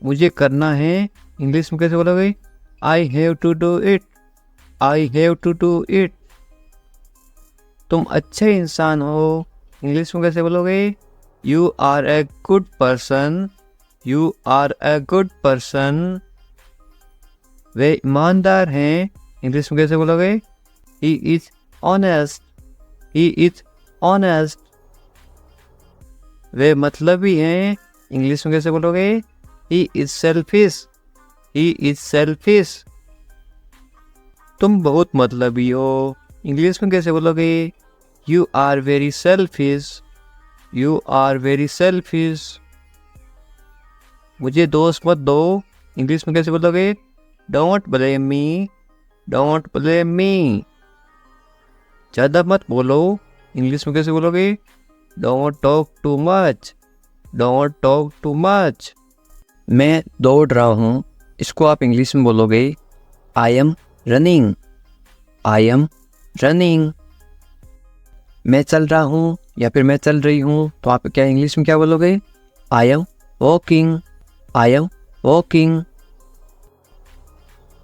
Speaker 1: मुझे करना है, इंग्लिश में कैसे बोलोगे? I have to do it. I have to do it. तुम अच्छे इंसान हो, इंग्लिश में कैसे बोलोगे? You are a good person, you are a good person. वे ईमानदार हैं, इंग्लिश में कैसे बोलोगे? He is honest, he is honest. वे मतलबी हैं, इंग्लिश में कैसे बोलोगे? He is selfish, he is selfish. तुम बहुत मतलबी हो, इंग्लिश में कैसे बोलोगे? You are very selfish, you are very selfish. मुझे दोष मत दो, इंग्लिश में कैसे बोलोगे? Don't blame me, don't blame me. ज़्यादा मत बोलो, इंग्लिश में कैसे बोलोगे? Don't talk too much, don't talk too much. मैं दौड़ रहा हूँ, इसको आप इंग्लिश में बोलोगे I am running, I am running. मैं चल रहा हूँ या फिर मैं चल रही हूँ, तो आप क्या इंग्लिश में क्या बोलोगे? I am walking, I am walking.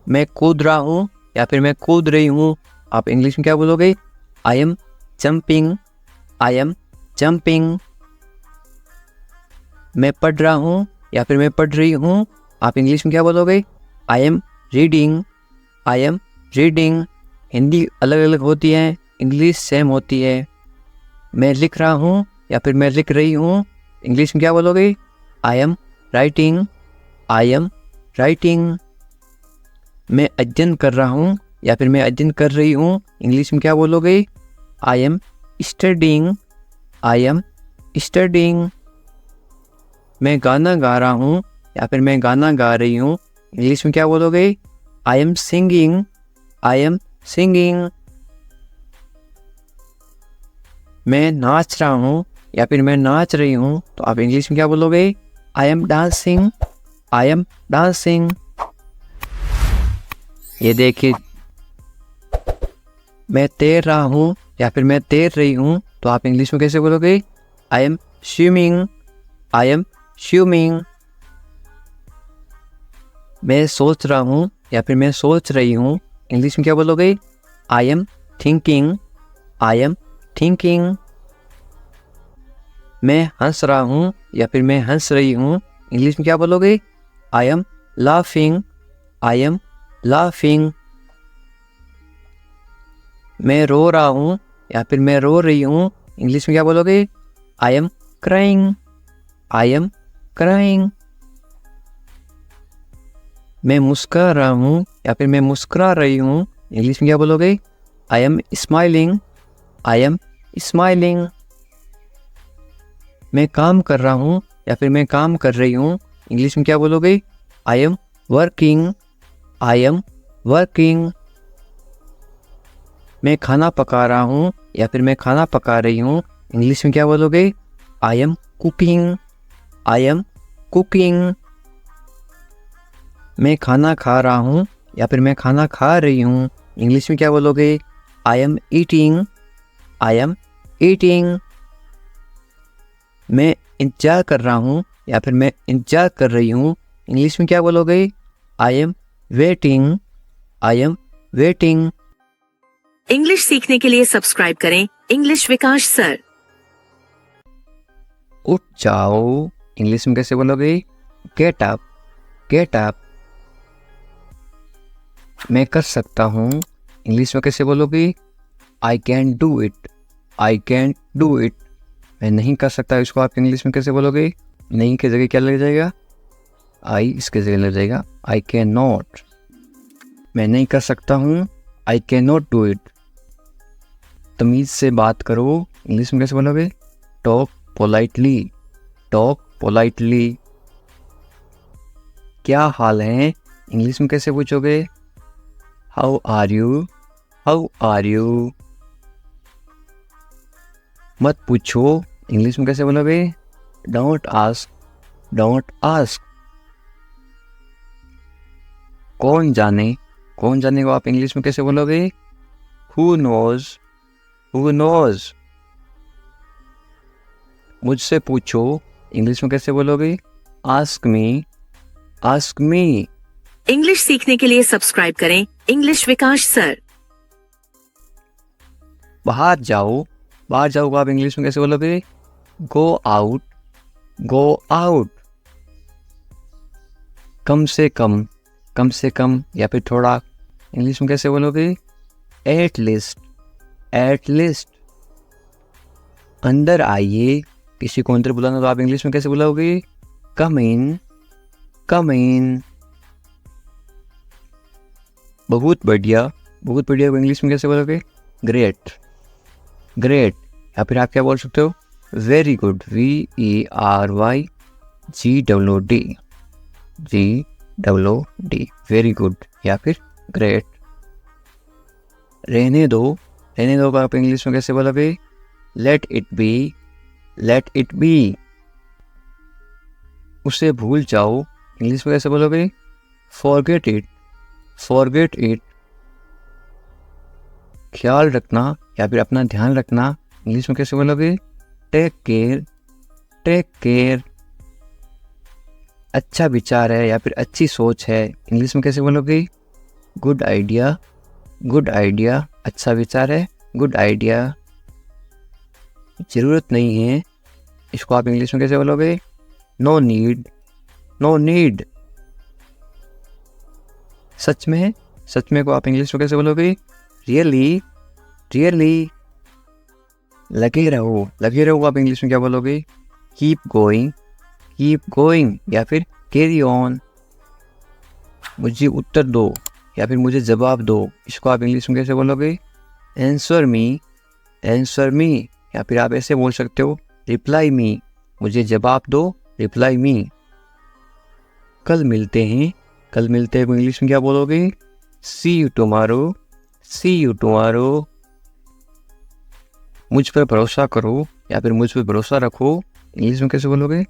Speaker 1: मैं कूद रहा हूँ या फिर मैं कूद रही हूँ, आप इंग्लिश में क्या बोलोगे? I M jumping, I am jumping. मैं पढ़ रहा हूँ या फिर मैं पढ़ रही हूँ, आप इंग्लिश में क्या बोलोगे? I am reading, I am reading. Hindi अलग अलग होती है, इंग्लिश सेम होती है। मैं लिख रहा हूँ या फिर मैं लिख रही हूँ, इंग्लिश में क्या बोलोगे? I am writing, I am writing. मैं अध्ययन कर रहा हूँ या फिर मैं अध्ययन कर रही हूँ, इंग्लिश में क्या बोलोगे? I M studying, I am studying. मैं गाना गा रहा हूँ या फिर मैं गाना गा रही हूँ, इंग्लिश में क्या बोलोगे? I am singing, I am singing. मैं नाच रहा हूँ या फिर मैं नाच रही हूँ, तो आप इंग्लिश में क्या बोलोगे? I M dancing, I am dancing. ये देखिए, मैं तैर रहा हूँ या फिर मैं तैर रही हूँ, तो आप इंग्लिश में कैसे बोलोगे? I M swimming, I am swimming. मैं सोच रहा हूँ या फिर मैं सोच रही हूँ, इंग्लिश में क्या बोलोगे? I am thinking, I am thinking. मैं हंस रहा हूँ या फिर मैं हंस रही हूँ, इंग्लिश में क्या बोलोगे? I am laughing, I am laughing. मैं रो रहा हूँ या फिर मैं रो रही हूँ, इंग्लिश में क्या बोलोगे? I am crying, I am crying. मैं मुस्कुरा रहा हूँ या फिर मैं मुस्कुरा रही हूँ, इंग्लिश में क्या बोलोगे? I am smiling, I am smiling. मैं काम कर रहा हूँ या फिर मैं काम कर रही हूँ, इंग्लिश में क्या बोलोगे? I am working, I am working. मैं खाना पका रहा हूँ या फिर मैं खाना पका रही हूँ, इंग्लिश में क्या बोलोगे? I am cooking, I am cooking. मैं खाना खा रहा हूँ या फिर मैं खाना खा रही हूँ, इंग्लिश में क्या बोलोगे? I am eating, I am eating. मैं इंतजार कर रहा हूँ या फिर मैं इंतजार कर रही हूँ, इंग्लिश में क्या बोलोगे? I am waiting, I am waiting.
Speaker 2: English सीखने के लिए सब्सक्राइब करें इंग्लिश विकास सर।
Speaker 1: उठ जाओ, इंग्लिश में कैसे बोलोगे? Get up, get up. मैं कर सकता हूँ, इंग्लिश में कैसे बोलोगे? I can do it, I can do it. मैं नहीं कर सकता, इसको आप इंग्लिश में कैसे बोलोगे? नहीं की जगह क्या लग जाएगा? आई इसके जगह लग जाएगा आई कैन नॉट। मैं नहीं कर सकता हूँ, I can not do it. तमीज़ से बात करो, इंग्लिश में कैसे बोलोगे? Talk politely, talk politely. क्या हाल है, इंग्लिश में कैसे पूछोगे? How are you, how are you. मत पूछो, इंग्लिश में कैसे बोलोगे? Don't ask, don't ask. कौन जाने, कौन जाने को आप इंग्लिश में कैसे बोलोगे? Who knows, who knows. मुझसे पूछो, इंग्लिश में कैसे बोलोगे? Ask me, ask me.
Speaker 2: English सीखने के लिए सब्सक्राइब करें इंग्लिश विकास सर।
Speaker 1: बाहर जाओ, बाहर जाओ को आप इंग्लिश में कैसे बोलोगे? Go out, go out. कम से कम, कम से कम या फिर थोड़ा, इंग्लिश में कैसे बोलोगे? At least, at least. अंदर आइए, किसी को अंदर बुलाना तो आप इंग्लिश में कैसे बुलाओगे? कम इन, कम इन। बहुत बढ़िया, बहुत बढ़िया को इंग्लिश में कैसे बोलोगे? Great, great. या फिर आप क्या बोल सकते हो? Very good, VERYGOOD, GOOD, very good या फिर ग्रेट। रहने दो, रहने दो को आप इंग्लिश में कैसे बोलोगे? Let it be, let it be. उसे भूल जाओ, इंग्लिश में कैसे बोलोगे? Forget it, forget it. ख्याल रखना या फिर अपना ध्यान रखना, इंग्लिश में कैसे बोलोगे? Take care, take care. अच्छा विचार है या फिर अच्छी सोच है, इंग्लिश में कैसे बोलोगे? Good idea, good idea. अच्छा विचार है, गुड आइडिया। ज़रूरत नहीं है, इसको आप इंग्लिश में कैसे बोलोगे? No need, no need. सच में, सच में को आप इंग्लिश में कैसे बोलोगे? Really, really. लगे रहो, लगे रहो आप इंग्लिश में क्या बोलोगे? कीप गोइंग, कीप गोइंग या फिर कैरी ऑन। मुझे उत्तर दो या फिर मुझे जवाब दो, इसको आप इंग्लिश में कैसे बोलोगे? Answer me, answer me. या फिर आप ऐसे बोल सकते हो, रिप्लाई मी, मुझे जवाब दो, रिप्लाई मी। कल मिलते हैं, कल मिलते हैं को इंग्लिश में क्या बोलोगे? See you tomorrow, see you tomorrow. मुझ पर भरोसा करो या फिर मुझ पर भरोसा रखो, इंग्लिश में कैसे बोलोगे?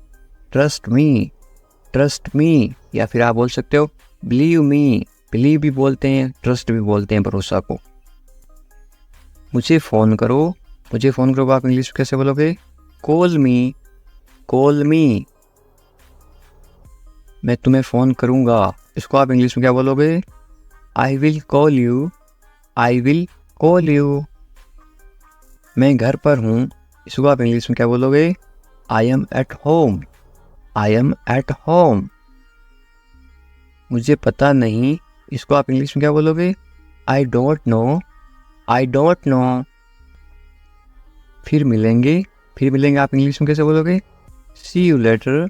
Speaker 1: Trust me, trust me. या फिर आप बोल सकते हो बिलीव मी, बिलीव भी बोलते हैं, ट्रस्ट भी बोलते हैं भरोसा को। मुझे फ़ोन करो, मुझे फ़ोन करो आप इंग्लिश में कैसे बोलोगे? कॉल मी, कॉल मी। मैं तुम्हें फ़ोन करूँगा, इसको आप इंग्लिश में क्या बोलोगे? I will call you, I will call you. मैं घर पर हूँ, इसको आप इंग्लिश में क्या बोलोगे? I am at home, I am at home. मुझे पता नहीं, इसको आप इंग्लिश में क्या बोलोगे? I don't know, I don't know. फिर मिलेंगे, फिर मिलेंगे आप इंग्लिश में कैसे बोलोगे? See you later,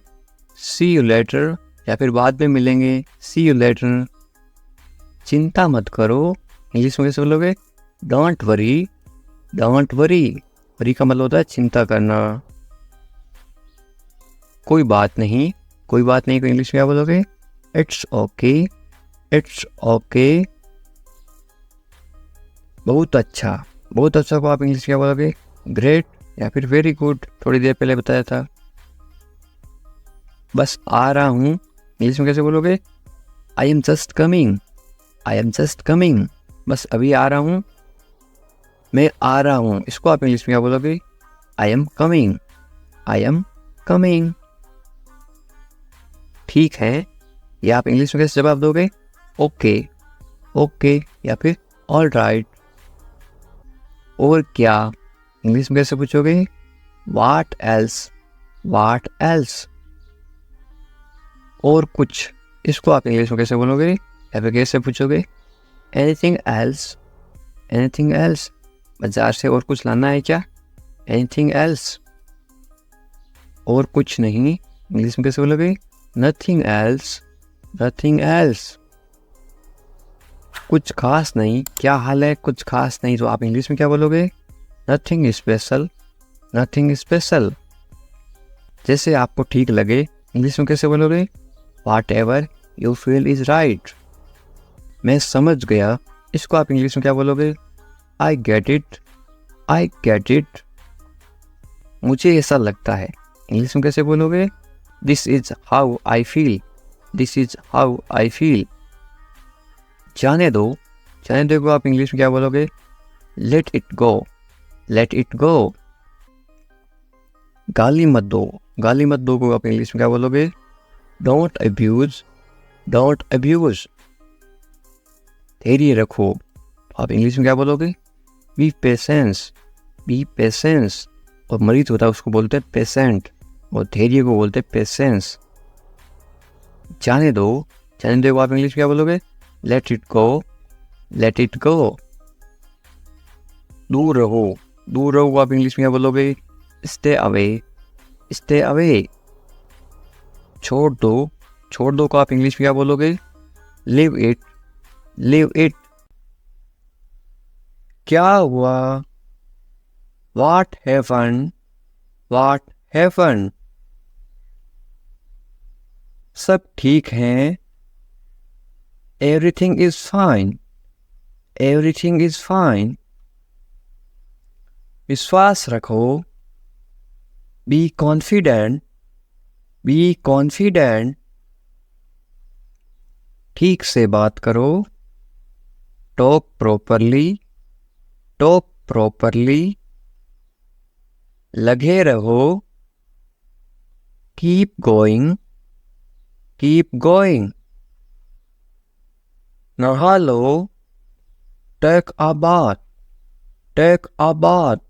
Speaker 1: see you later. या फिर बाद में मिलेंगे, सी यू लेटर। चिंता मत करो, इंग्लिश में कैसे बोलोगे? Don't worry, don't worry. Worry का मतलब होता है चिंता करना। कोई बात नहीं, कोई बात नहीं को इंग्लिश में क्या बोलोगे? It's okay, it's okay. बहुत अच्छा, बहुत अच्छा को आप इंग्लिश में क्या बोलोगे? ग्रेट या फिर वेरी गुड, थोड़ी देर पहले बताया था। बस आ रहा हूँ, इंग्लिश में कैसे बोलोगे? I am just coming, I am just coming. बस अभी आ रहा हूँ, मैं आ रहा हूँ, इसको आप इंग्लिश में क्या बोलोगे? I am coming, I am coming. ठीक है, या आप इंग्लिश में कैसे जवाब दोगे? ओके, ओके या फिर ऑल राइट। और क्या, इंग्लिश में कैसे पूछोगे? What else, what else. और कुछ, इसको आप इंग्लिश में कैसे बोलोगे या फिर कैसे पूछोगे? Anything else, anything else. बाजार से और कुछ लाना है क्या? Anything else. और कुछ नहीं, इंग्लिश में कैसे बोलोगे? Nothing else, nothing else. कुछ खास नहीं, क्या हाल है? कुछ खास नहीं, तो आप इंग्लिश में क्या बोलोगे? Nothing special, nothing special. जैसे आपको ठीक लगे, इंग्लिश में कैसे बोलोगे? Whatever you feel is right. मैं समझ गया, इसको आप इंग्लिश में क्या बोलोगे? I get it, I get it. मुझे ऐसा लगता है, इंग्लिश में कैसे बोलोगे? This is how I feel, this is how I feel. जाने दो, जाने दो को आप इंग्लिश में क्या बोलोगे? Let it go, let it go. गाली मत दो, गाली मत दो को आप इंग्लिश में क्या बोलोगे? Don't abuse, don't abuse. धैर्य रखो, आप इंग्लिश में क्या बोलोगे? B patience, B patience. और मरीज होता है उसको बोलते हैं पेशेंट, और धैर्य को बोलते हैं पेशेंस। जाने दो, जाने दो को आप इंग्लिश में क्या बोलोगे? Let it go, let it go. दूर रहो, दूर रहो को आप इंग्लिश में क्या बोलोगे? Stay away, stay away. छोड़ दो को आप इंग्लिश में क्या बोलोगे? Live it, live it. क्या हुआ? What happened? What happened? सब ठीक हैं। Everything is fine. Everything is fine. विश्वास रखो। Be confident. Be confident. ठीक से बात करो। Talk properly. Talk properly. लगे रहो। Keep going. Keep going. नहा लो। Take a bath. Take a bath.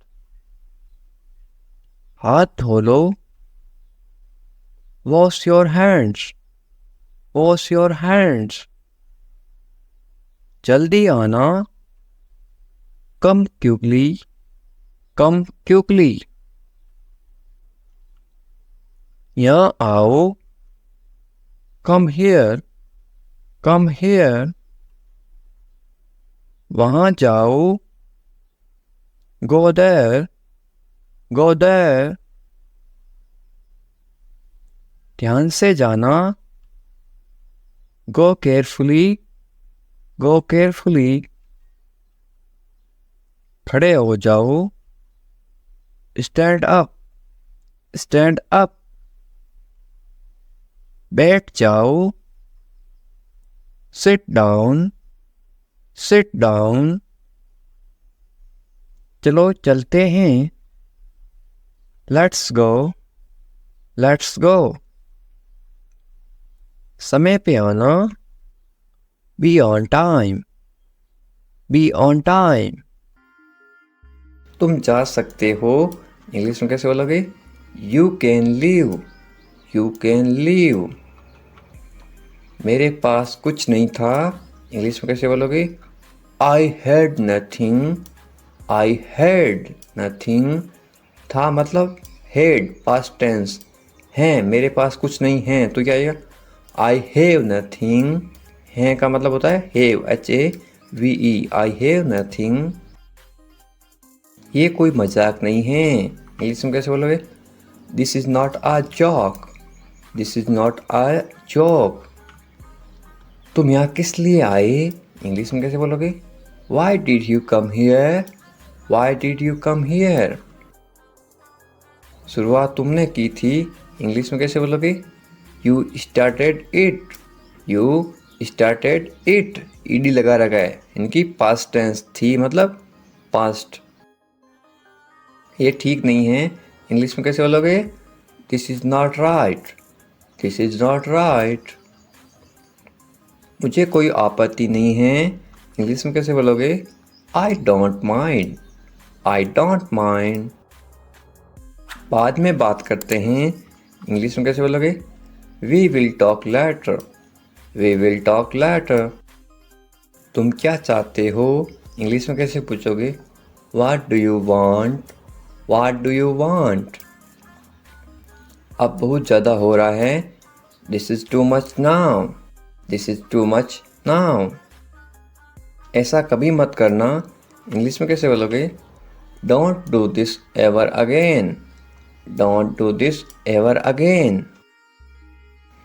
Speaker 1: हाथ धो लो। Wash your hands. Wash your hands. जल्दी आना। Come quickly. Come quickly. यहाँ आओ। Come here. Come here. वहाँ जाओ। Go there. Go there. ध्यान से जाना। Go carefully. Go carefully. खड़े हो जाओ। Stand up. Stand up. बैठ जाओ। Sit down. Sit down. चलो चलते हैं। Let's go. Let's go. समय पे आना। Be on time. Be on time. तुम जा सकते हो, इंग्लिश में कैसे बोलोगे? You can leave. You can leave. मेरे पास कुछ नहीं था, इंग्लिश में कैसे बोलोगे? I had nothing. I had nothing. था मतलब had past tense है, मेरे पास कुछ नहीं है तो क्या आएगा? I have nothing. है का मतलब होता है have, H-A-V-E. I have nothing. ये कोई मजाक नहीं है, इंग्लिश में कैसे बोलोगे? This is not a joke. This is not a joke. तुम यहाँ किस लिए आए, इंग्लिश में कैसे बोलोगे? Why did you come here? Why did you come here? शुरुआत तुमने की थी, इंग्लिश में कैसे बोलोगे? You started it. You started it. ed लगा रखा है, इनकी past tense थी मतलब past. ये ठीक नहीं है, इंग्लिश में कैसे बोलोगे? This is not right. This is not right. मुझे कोई आपत्ति नहीं है, इंग्लिश में कैसे बोलोगे? I don't mind. I don't mind. बाद में बात करते हैं, इंग्लिश में कैसे बोलोगे? We will talk later. We will talk later. तुम क्या चाहते हो, इंग्लिश में कैसे पूछोगे? What do you want? What do you want? अब बहुत ज़्यादा हो रहा है, This is too much now. This is too much now. ऐसा कभी मत करना, इंग्लिश में कैसे बोलोगे? Don't do this ever again. Don't do this ever again.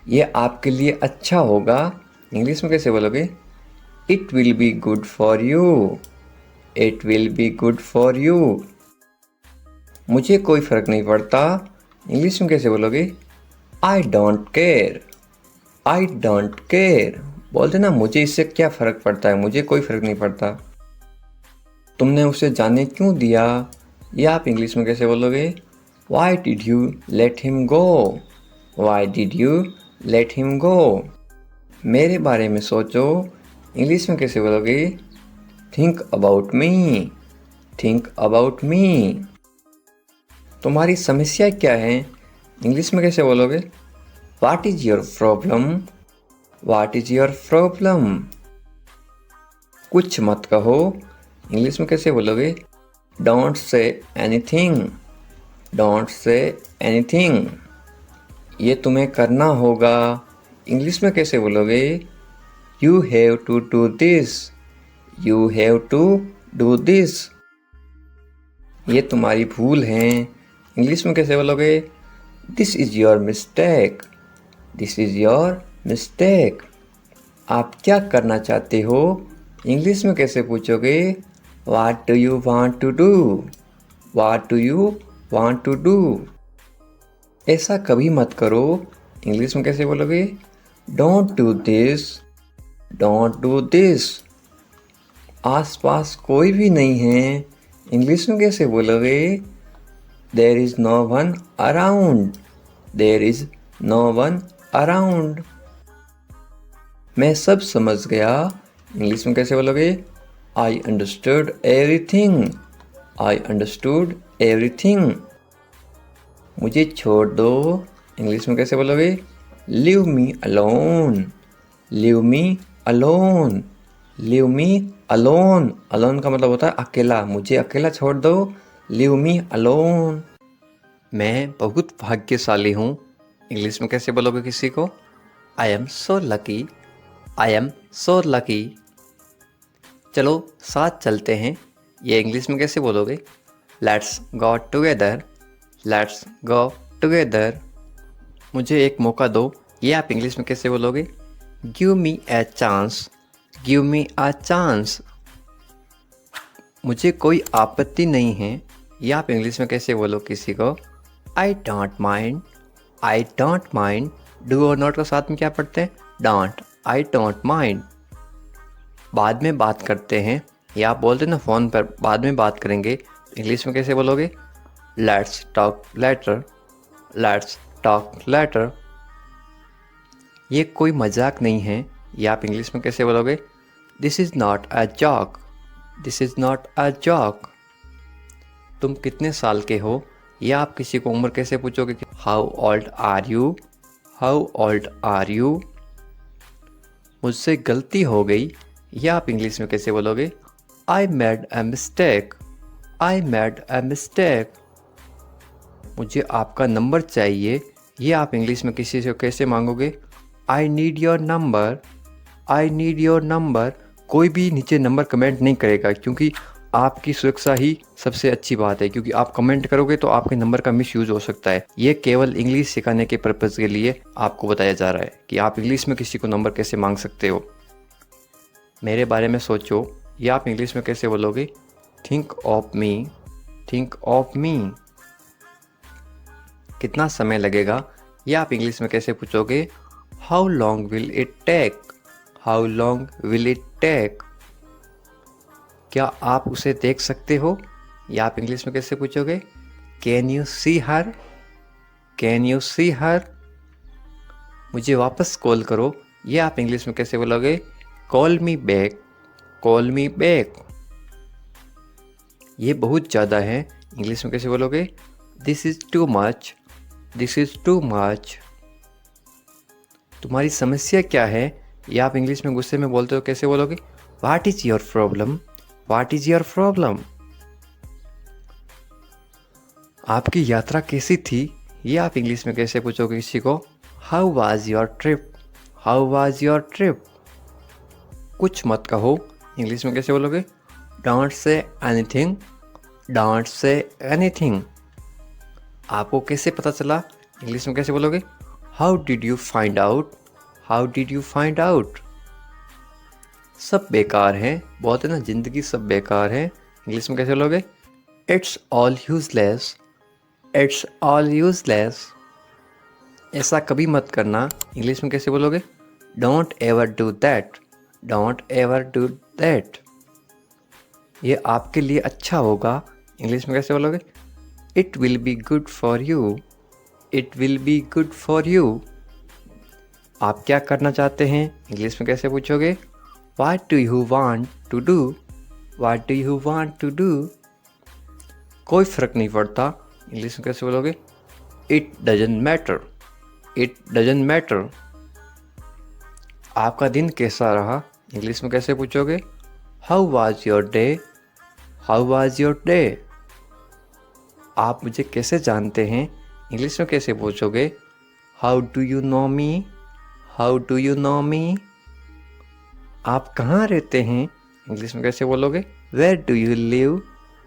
Speaker 1: ये आपके लिए अच्छा होगा, इंग्लिश में कैसे बोलोगे? It will be good for you. It will be good for you. मुझे कोई फ़र्क नहीं पड़ता, इंग्लिश में कैसे बोलोगे? I don't care. I don't care. बोलते ना, मुझे इससे क्या फ़र्क पड़ता है, मुझे कोई फ़र्क नहीं पड़ता। तुमने उसे जाने क्यों दिया, ये आप इंग्लिश में कैसे बोलोगे? Why did you let him go? Why did you let him go? मेरे बारे में सोचो, इंग्लिश में कैसे बोलोगे? Think about me. Think about मी। तुम्हारी समस्या क्या है, इंग्लिश में कैसे बोलोगे? What is your problem? What is your problem? कुछ मत कहो, इंग्लिश में कैसे बोलोगे? Don't say anything. Don't say anything. ये तुम्हें करना होगा, इंग्लिश में कैसे बोलोगे? You have to do this. You have to do this. ये तुम्हारी भूल है, इंग्लिश में कैसे बोलोगे? This is your mistake. This is your mistake. आप क्या करना चाहते हो, इंग्लिश में कैसे पूछोगे? What do you want to do? What do you want to do? ऐसा कभी मत करो, इंग्लिश में कैसे बोलोगे? Don't do this. Don't do this. आस पास कोई भी नहीं है, इंग्लिश में कैसे बोलोगे? There is no one around. There is no one around. मैं सब समझ गया, इंग्लिश में कैसे बोलोगे? I understood everything. I understood everything. मुझे छोड़ दो, इंग्लिश में कैसे बोलोगे? Leave me alone. Leave me alone. Leave me alone. Alone का मतलब होता है अकेला, मुझे अकेला छोड़ दो, लीव मी अलोन। मैं बहुत भाग्यशाली हूँ, इंग्लिश में कैसे बोलोगे किसी को? I am so lucky. I am so lucky. चलो साथ चलते हैं, ये इंग्लिश में कैसे बोलोगे? Let's go together. Let's go together. मुझे एक मौका दो, ये आप इंग्लिश में कैसे बोलोगे? Give me a chance. Give me a chance. मुझे कोई आपत्ति नहीं है, ये आप इंग्लिश में कैसे बोलो किसी को? I don't mind. I don't mind. Do और नॉट को साथ में क्या पढ़ते हैं? डोंट। I don't mind. बाद में बात करते हैं, या आप बोलते ना फ़ोन पर बाद में बात करेंगे, इंग्लिश में कैसे बोलोगे? Let's talk later. Let's talk later. ये कोई मजाक नहीं है, ये आप इंग्लिश में कैसे बोलोगे? This is not a joke. This is not a joke. तुम कितने साल के हो, या आप किसी को उम्र कैसे पूछोगे? How old are you? How old are you? मुझसे गलती हो गई, या आप इंग्लिश में कैसे बोलोगे? I made a mistake. I made a mistake. मुझे आपका नंबर चाहिए, ये आप इंग्लिश में किसी से कैसे मांगोगे? I need your number. I need your number. कोई भी नीचे नंबर कमेंट नहीं करेगा, क्योंकि आपकी सुरक्षा ही सबसे अच्छी बात है, क्योंकि आप कमेंट करोगे तो आपके नंबर का मिसयूज़ हो सकता है। ये केवल इंग्लिश सिखाने के पर्पज़ के लिए आपको बताया जा रहा है कि आप इंग्लिश में किसी को नंबर कैसे मांग सकते हो। मेरे बारे में सोचो, ये आप इंग्लिश में कैसे बोलोगे? Think of me. Think of me. कितना समय लगेगा, ये आप इंग्लिश में कैसे पूछोगे? How long will it take? How long will it take? क्या आप उसे देख सकते हो, या आप इंग्लिश में कैसे पूछोगे? Can you see her? Can you see her? मुझे वापस कॉल करो, ये आप इंग्लिश में कैसे बोलोगे? Call me back. Call me back. ये बहुत ज़्यादा है, इंग्लिश में कैसे बोलोगे? This is too much. This is too much. तुम्हारी समस्या क्या है, ये आप इंग्लिश में गुस्से में बोलते हो, कैसे बोलोगे? What is your problem? What is your problem? आपकी यात्रा कैसी थी, ये आप इंग्लिश में कैसे पूछोगे किसी को? How was your trip? How was your trip? कुछ मत कहो, इंग्लिश में कैसे बोलोगे? Don't say anything. Don't say anything. आपको कैसे पता चला, इंग्लिश में कैसे बोलोगे? How did you find out? How did you find out? सब बेकार है, बोलते ना ज़िंदगी सब बेकार है, इंग्लिश में कैसे बोलोगे? It's all useless. It's all useless. ऐसा कभी मत करना, इंग्लिश में कैसे बोलोगे? Don't ever do that. Don't ever do that. ये आपके लिए अच्छा होगा, इंग्लिश में कैसे बोलोगे? It will be good for you. It will be good for you. आप क्या करना चाहते हैं, इंग्लिश में कैसे पूछोगे? What do you want to do? What do you want to do? कोई फ़र्क नहीं पड़ता, इंग्लिश में कैसे बोलोगे? It doesn't matter, it doesn't matter. आपका दिन कैसा रहा, इंग्लिश में कैसे पूछोगे? How was your day, how was your day. आप मुझे कैसे जानते हैं, इंग्लिश में कैसे पूछोगे? How do you know me, how do you know me. आप कहाँ रहते हैं, इंग्लिश में कैसे बोलोगे? Where do you live,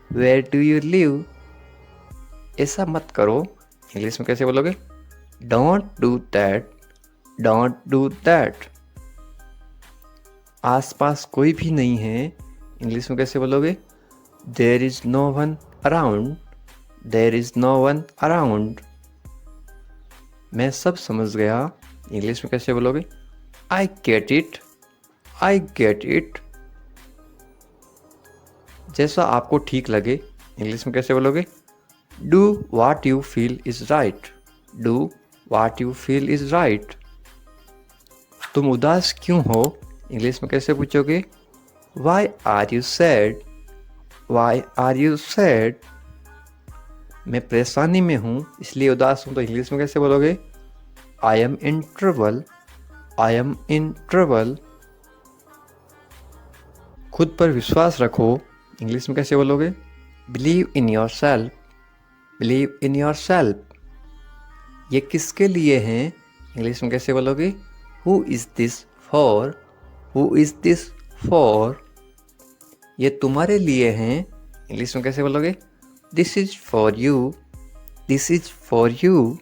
Speaker 1: where do you live. ऐसा मत करो, इंग्लिश में कैसे बोलोगे? Don't do that, don't do that. आसपास कोई भी नहीं है, इंग्लिश में कैसे बोलोगे? There is no one around, there is no one around. मैं सब समझ गया, इंग्लिश में कैसे बोलोगे? I get it, I get it. जैसा आपको ठीक लगे, इंग्लिश में कैसे बोलोगे? Do what you feel is right, do what you feel is right. तुम उदास क्यों हो, इंग्लिश में कैसे पूछोगे? Why are you sad, why are you sad. मैं परेशानी में हूँ इसलिए उदास हूँ, तो इंग्लिश में कैसे बोलोगे? I M in trouble, I am in trouble. खुद पर विश्वास रखो, इंग्लिश में कैसे बोलोगे? Believe in your self, believe in your self. ये किसके लिए हैं, इंग्लिश में कैसे बोलोगे? Who is this for, who is this for. ये तुम्हारे लिए हैं, इंग्लिश में कैसे बोलोगे? This is for you, this is for you.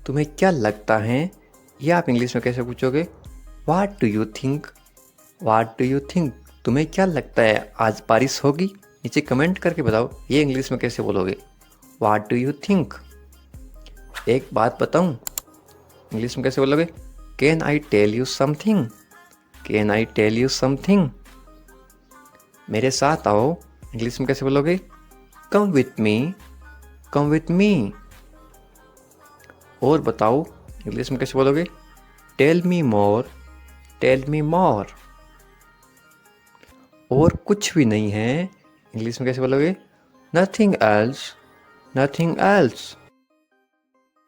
Speaker 1: तुम्हें क्या लगता है, ये आप इंग्लिश में कैसे पूछोगे? वाट do you think, watt do you think. तुम्हें क्या लगता है आज बारिश होगी, नीचे कमेंट करके बताओ, ये इंग्लिश में कैसे बोलोगे? What do you think. एक बात बताऊं, इंग्लिश में कैसे बोलोगे? Can I tell you something, can I tell you something. मेरे साथ आओ, इंग्लिश में कैसे बोलोगे? Come with me, come with me. और बताओ, इंग्लिश में कैसे बोलोगे? Tell me more, tell me more. और कुछ भी नहीं है, इंग्लिश में कैसे बोलोगे? Nothing else, nothing else.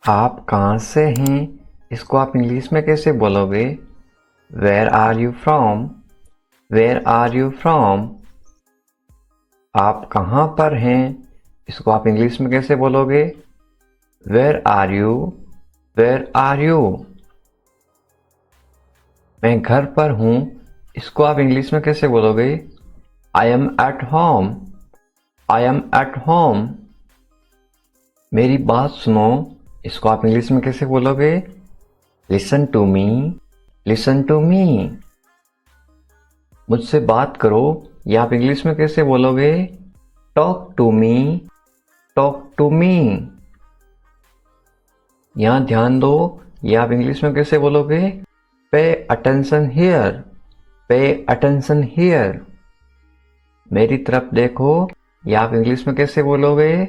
Speaker 1: आप कहाँ से हैं, इसको आप इंग्लिश में कैसे बोलोगे? Where are you from, where are you from. आप कहाँ पर हैं, इसको आप इंग्लिश में कैसे बोलोगे? Where are you, where are you. मैं घर पर हूँ, इसको आप इंग्लिश में कैसे बोलोगे? I am at home, I am at home. मेरी बात सुनो, इसको आप इंग्लिश में कैसे बोलोगे? Listen to me, listen to me. मुझसे बात करो, ये आप इंग्लिश में कैसे बोलोगे? Talk to me, talk to me. यहाँ ध्यान दो, ये आप इंग्लिश में कैसे बोलोगे? Pay attention here, pay attention here. मेरी तरफ देखो, ये आप इंग्लिश में कैसे बोलोगे?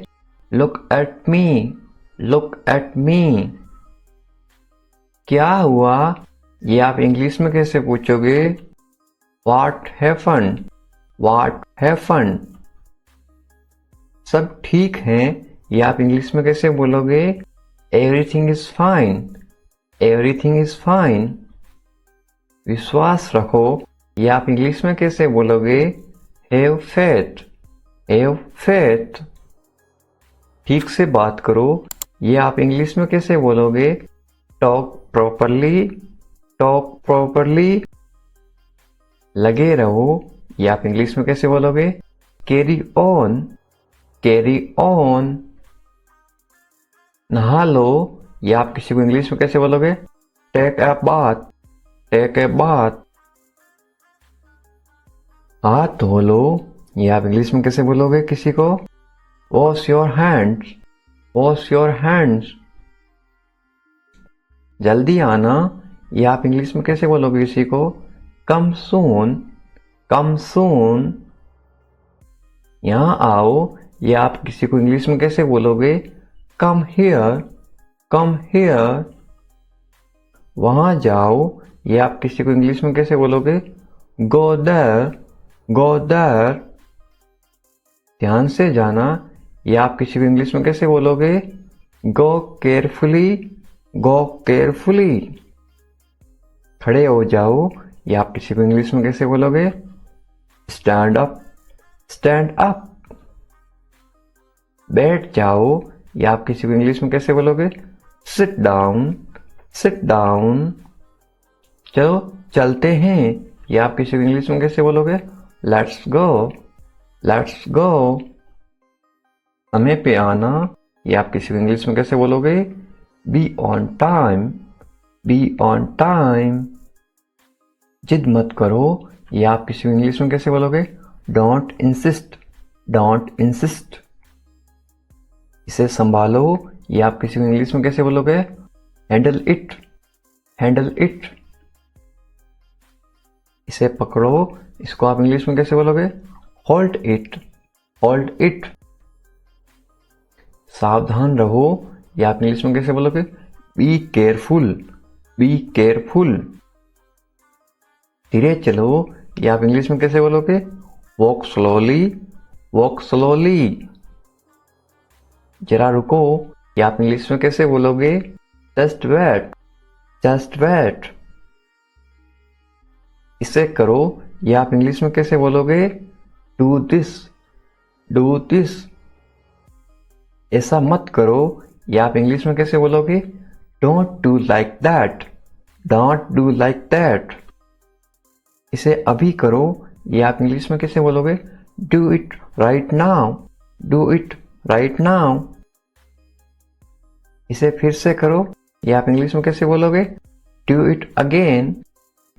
Speaker 1: Look at me, look at मी। क्या हुआ, ये आप इंग्लिश में कैसे पूछोगे? What happened, what happened. सब ठीक है, ये आप इंग्लिश में कैसे बोलोगे? Everything is fine, everything is fine. विश्वास रखो, ये आप इंग्लिश में कैसे बोलोगे? Have faith, have faith. ठीक से बात करो, ये आप इंग्लिश में कैसे बोलोगे? Talk properly, talk properly. लगे रहो, ये आप इंग्लिश में कैसे बोलोगे? Carry on, carry on. नहा लो, ये आप किसी को इंग्लिश में कैसे बोलोगे? Take a bath, take a bath. हाथ धो लो, ये आप इंग्लिश में कैसे बोलोगे किसी को? Wash your hands, wash your hands. जल्दी आना, ये आप इंग्लिश में कैसे बोलोगे किसी को? कम सून, कम सून। यहाँ आओ, ये आप किसी को इंग्लिश में कैसे बोलोगे? Come here, come here. वहाँ जाओ, ये आप किसी को इंग्लिश में कैसे बोलोगे? Go there, go there. ध्यान से जाना, या आप किसी को इंग्लिश में कैसे बोलोगे? गो केयरफुली, गो केयरफुली। खड़े हो जाओ, या आप किसी को इंग्लिश में कैसे बोलोगे? Stand up, stand up. बैठ जाओ, या आप किसी को इंग्लिश में कैसे बोलोगे? Sit down, sit down. चलो चलते हैं, या आप किसी को इंग्लिश में कैसे बोलोगे? Let's go, let's go. समय पे आना, या आप किसी को इंग्लिश में कैसे बोलोगे? Be on time, be on time. जिद मत करो, या आप किसी को इंग्लिश में कैसे बोलोगे? Don't insist, don't insist. इसे संभालो, या आप किसी को इंग्लिश में कैसे बोलोगे? Handle it, handle it. इसे पकड़ो, इसको आप इंग्लिश में कैसे बोलोगे? Hold it, hold it. सावधान रहो, या आप इंग्लिश में कैसे बोलोगे? Be careful, be careful. धीरे चलो, या आप इंग्लिश में कैसे बोलोगे? Walk slowly, walk slowly. जरा रुको, या आप इंग्लिश में कैसे बोलोगे? Just wait, just wait. इसे करो, या आप इंग्लिश में कैसे बोलोगे? Do this, do this. ऐसा मत करो, या आप इंग्लिश में कैसे बोलोगे? Don't do like that, don't do like that. इसे अभी करो, या आप इंग्लिश में कैसे बोलोगे? Do it right now, do it right now. इसे फिर से करो, या आप इंग्लिश में कैसे बोलोगे? Do it again,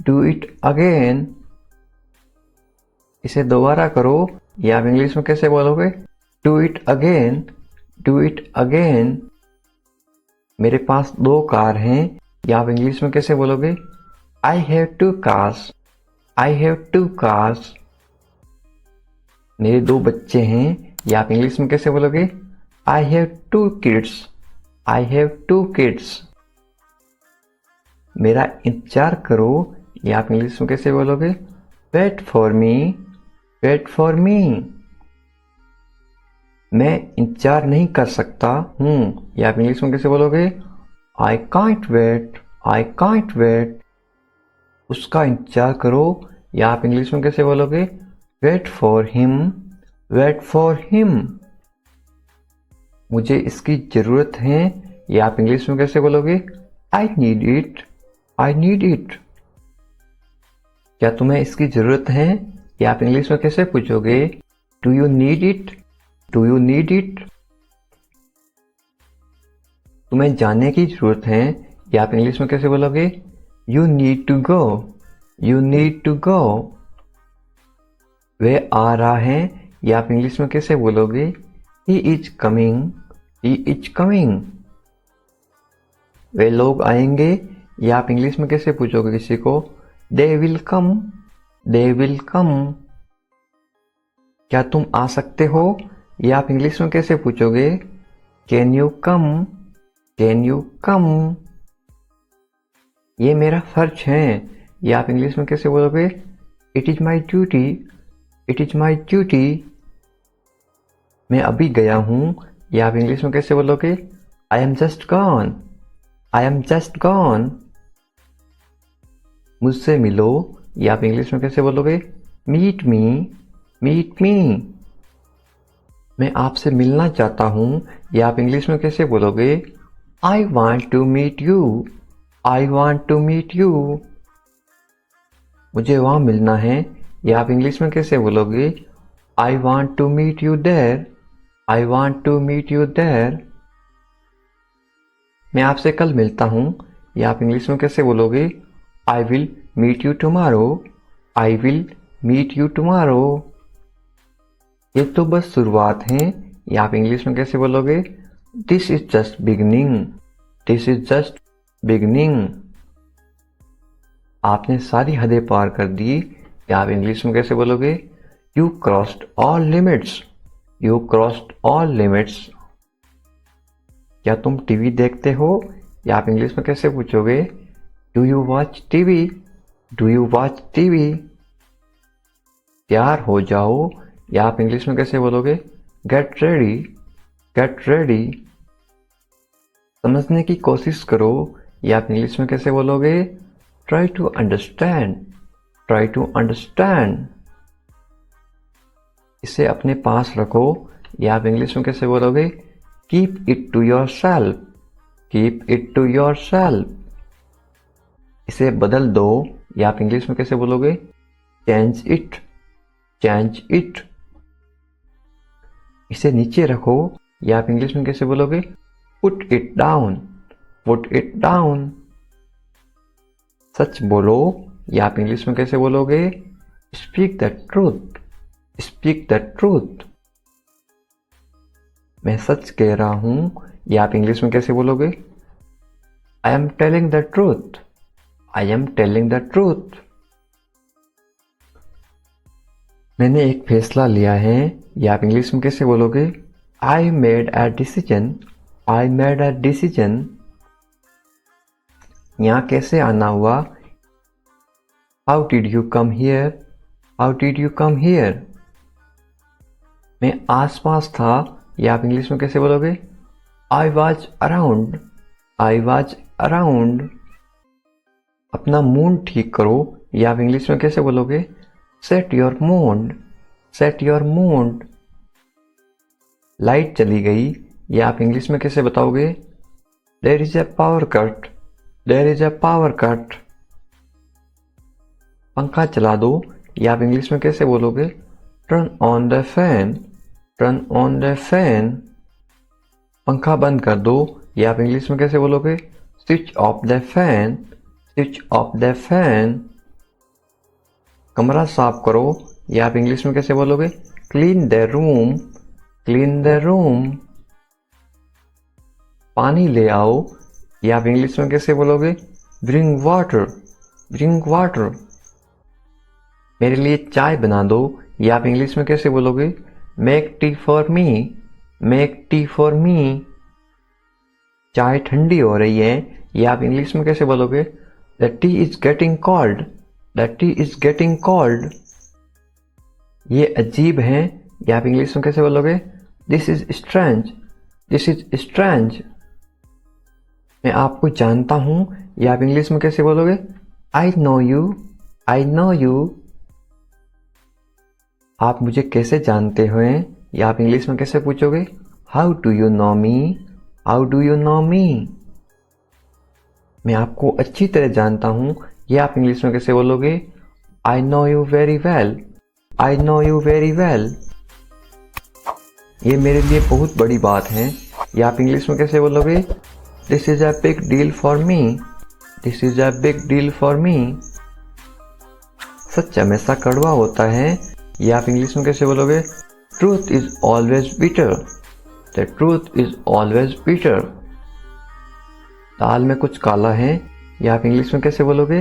Speaker 1: do it again. इसे दोबारा करो, या आप इंग्लिश में कैसे बोलोगे? Do it again, do it again. मेरे पास 2 कार हैं, या आप इंग्लिश में कैसे बोलोगे? I have 2 cars, I have 2 cars. मेरे 2 बच्चे हैं, या आप इंग्लिश में कैसे बोलोगे? I have 2 kids, I have 2 kids. मेरा इंतजार करो, या आप इंग्लिश में कैसे बोलोगे? Wait for me, wait for me. मैं इंतजार नहीं कर सकता हूँ, या आप इंग्लिश में कैसे बोलोगे? I can't wait, I can't wait. उसका इंतजार करो, या आप इंग्लिश में कैसे बोलोगे? Wait for him, wait for him. मुझे इसकी जरूरत है, या आप इंग्लिश में कैसे बोलोगे? I need it, I need it. क्या तुम्हें इसकी जरूरत है, या आप इंग्लिश में कैसे पूछोगे? Do you need it, do you need it. तुम्हें जाने की जरूरत है, या आप इंग्लिश में कैसे बोलोगे? You need to go, you need to go. वह आ रहा है, या आप इंग्लिश में कैसे बोलोगे? He is coming, he is coming. वे लोग आएंगे, या आप इंग्लिश में कैसे पूछोगे किसी को? They will come, they will come. क्या तुम आ सकते हो, या आप इंग्लिश में कैसे पूछोगे? Can you come, can you कम। ये मेरा फर्ज है, या आप इंग्लिश में कैसे बोलोगे? It is my duty, it is my duty. मैं अभी गया हूं, या आप इंग्लिश में कैसे बोलोगे? I am just gone, I am just gone. मुझसे मिलो, या आप इंग्लिश में कैसे बोलोगे? Meet me, meet me. मैं आपसे मिलना चाहता हूं, या आप इंग्लिश में कैसे बोलोगे? I want to meet you, I want to meet you. मुझे वहां मिलना है, या आप इंग्लिश में कैसे बोलोगे? I want to meet you there, I want to meet you there. मैं आपसे कल मिलता हूं, या आप इंग्लिश में कैसे बोलोगे? I will meet you tomorrow, I will meet you tomorrow. ये तो बस शुरुआत है, या आप इंग्लिश में कैसे बोलोगे? This is just beginning, this is just beginning. आपने सारी हदें पार कर दी, या आप इंग्लिश में कैसे बोलोगे? You crossed all limits, you crossed all limits. क्या तुम टीवी देखते हो, या आप इंग्लिश में कैसे पूछोगे? Do you watch TV, do you watch TV. तैयार हो जाओ, या आप इंग्लिश में कैसे बोलोगे गेट रेडी, गेट रेडी। समझने की कोशिश करो, या आप इंग्लिश में कैसे बोलोगे try to understand, try to understand. इसे अपने पास रखो, या आप इंग्लिश में कैसे बोलोगे keep it to yourself, keep it to yourself. इसे बदल दो, या आप इंग्लिश में कैसे बोलोगे चेंज इट, चेंज इट। इसे नीचे रखो, या आप इंग्लिश में कैसे बोलोगे put it down, put it down. सच बोलो, या आप इंग्लिश में कैसे बोलोगे speak the truth, speak the truth. मैं सच कह रहा हूं, या आप इंग्लिश में कैसे बोलोगे I am telling the truth, I am telling the truth. मैंने एक फैसला लिया है, या आप इंग्लिश में कैसे बोलोगे I made a decision, I made a decision. यहां कैसे आना हुआ how did you come here, how did you come here. मैं आसपास था, या आप इंग्लिश में कैसे बोलोगे I was around, I was around. अपना मूड ठीक करो, या आप इंग्लिश में कैसे बोलोगे set your mood, set your mood. Light चली गई, या आप इंग्लिश में कैसे बताओगे there is a power cut, there is a power cut. पंखा चला दो, या आप इंग्लिश में कैसे बोलोगे turn on the fan, turn on the fan. पंखा बंद कर दो, या आप इंग्लिश में कैसे बोलोगे switch off the fan, switch off the fan. कमरा साफ करो, या आप इंग्लिश में कैसे बोलोगे clean the room, clean the room. पानी ले आओ, या आप इंग्लिश में कैसे बोलोगे ब्रिंग वाटर, ब्रिंग वाटर। मेरे लिए चाय बना दो, या आप इंग्लिश में कैसे बोलोगे make tea for me, make tea for me. चाय ठंडी हो रही है, या आप इंग्लिश में कैसे बोलोगे the T is getting cold, the T is getting cold. ये अजीब है, या आप इंग्लिश में कैसे बोलोगे this is strange, this is strange. मैं आपको जानता हूं, या आप इंग्लिश में कैसे बोलोगे I know you, I know you. आप मुझे कैसे जानते हो, या आप इंग्लिश में कैसे पूछोगे how do you know me, how do you know me. मैं आपको अच्छी तरह जानता हूं, या आप इंग्लिश में कैसे बोलोगे I know you very well, I know you very well. ये मेरे लिए बहुत बड़ी बात है, या आप इंग्लिश में कैसे बोलोगे this is a big deal for me, this is a big deal for me. सच हमेशा कड़वा होता है, या आप इंग्लिश में कैसे बोलोगे truth is always bitter, the truth is always bitter. दाल में कुछ काला है, या आप इंग्लिश में कैसे बोलोगे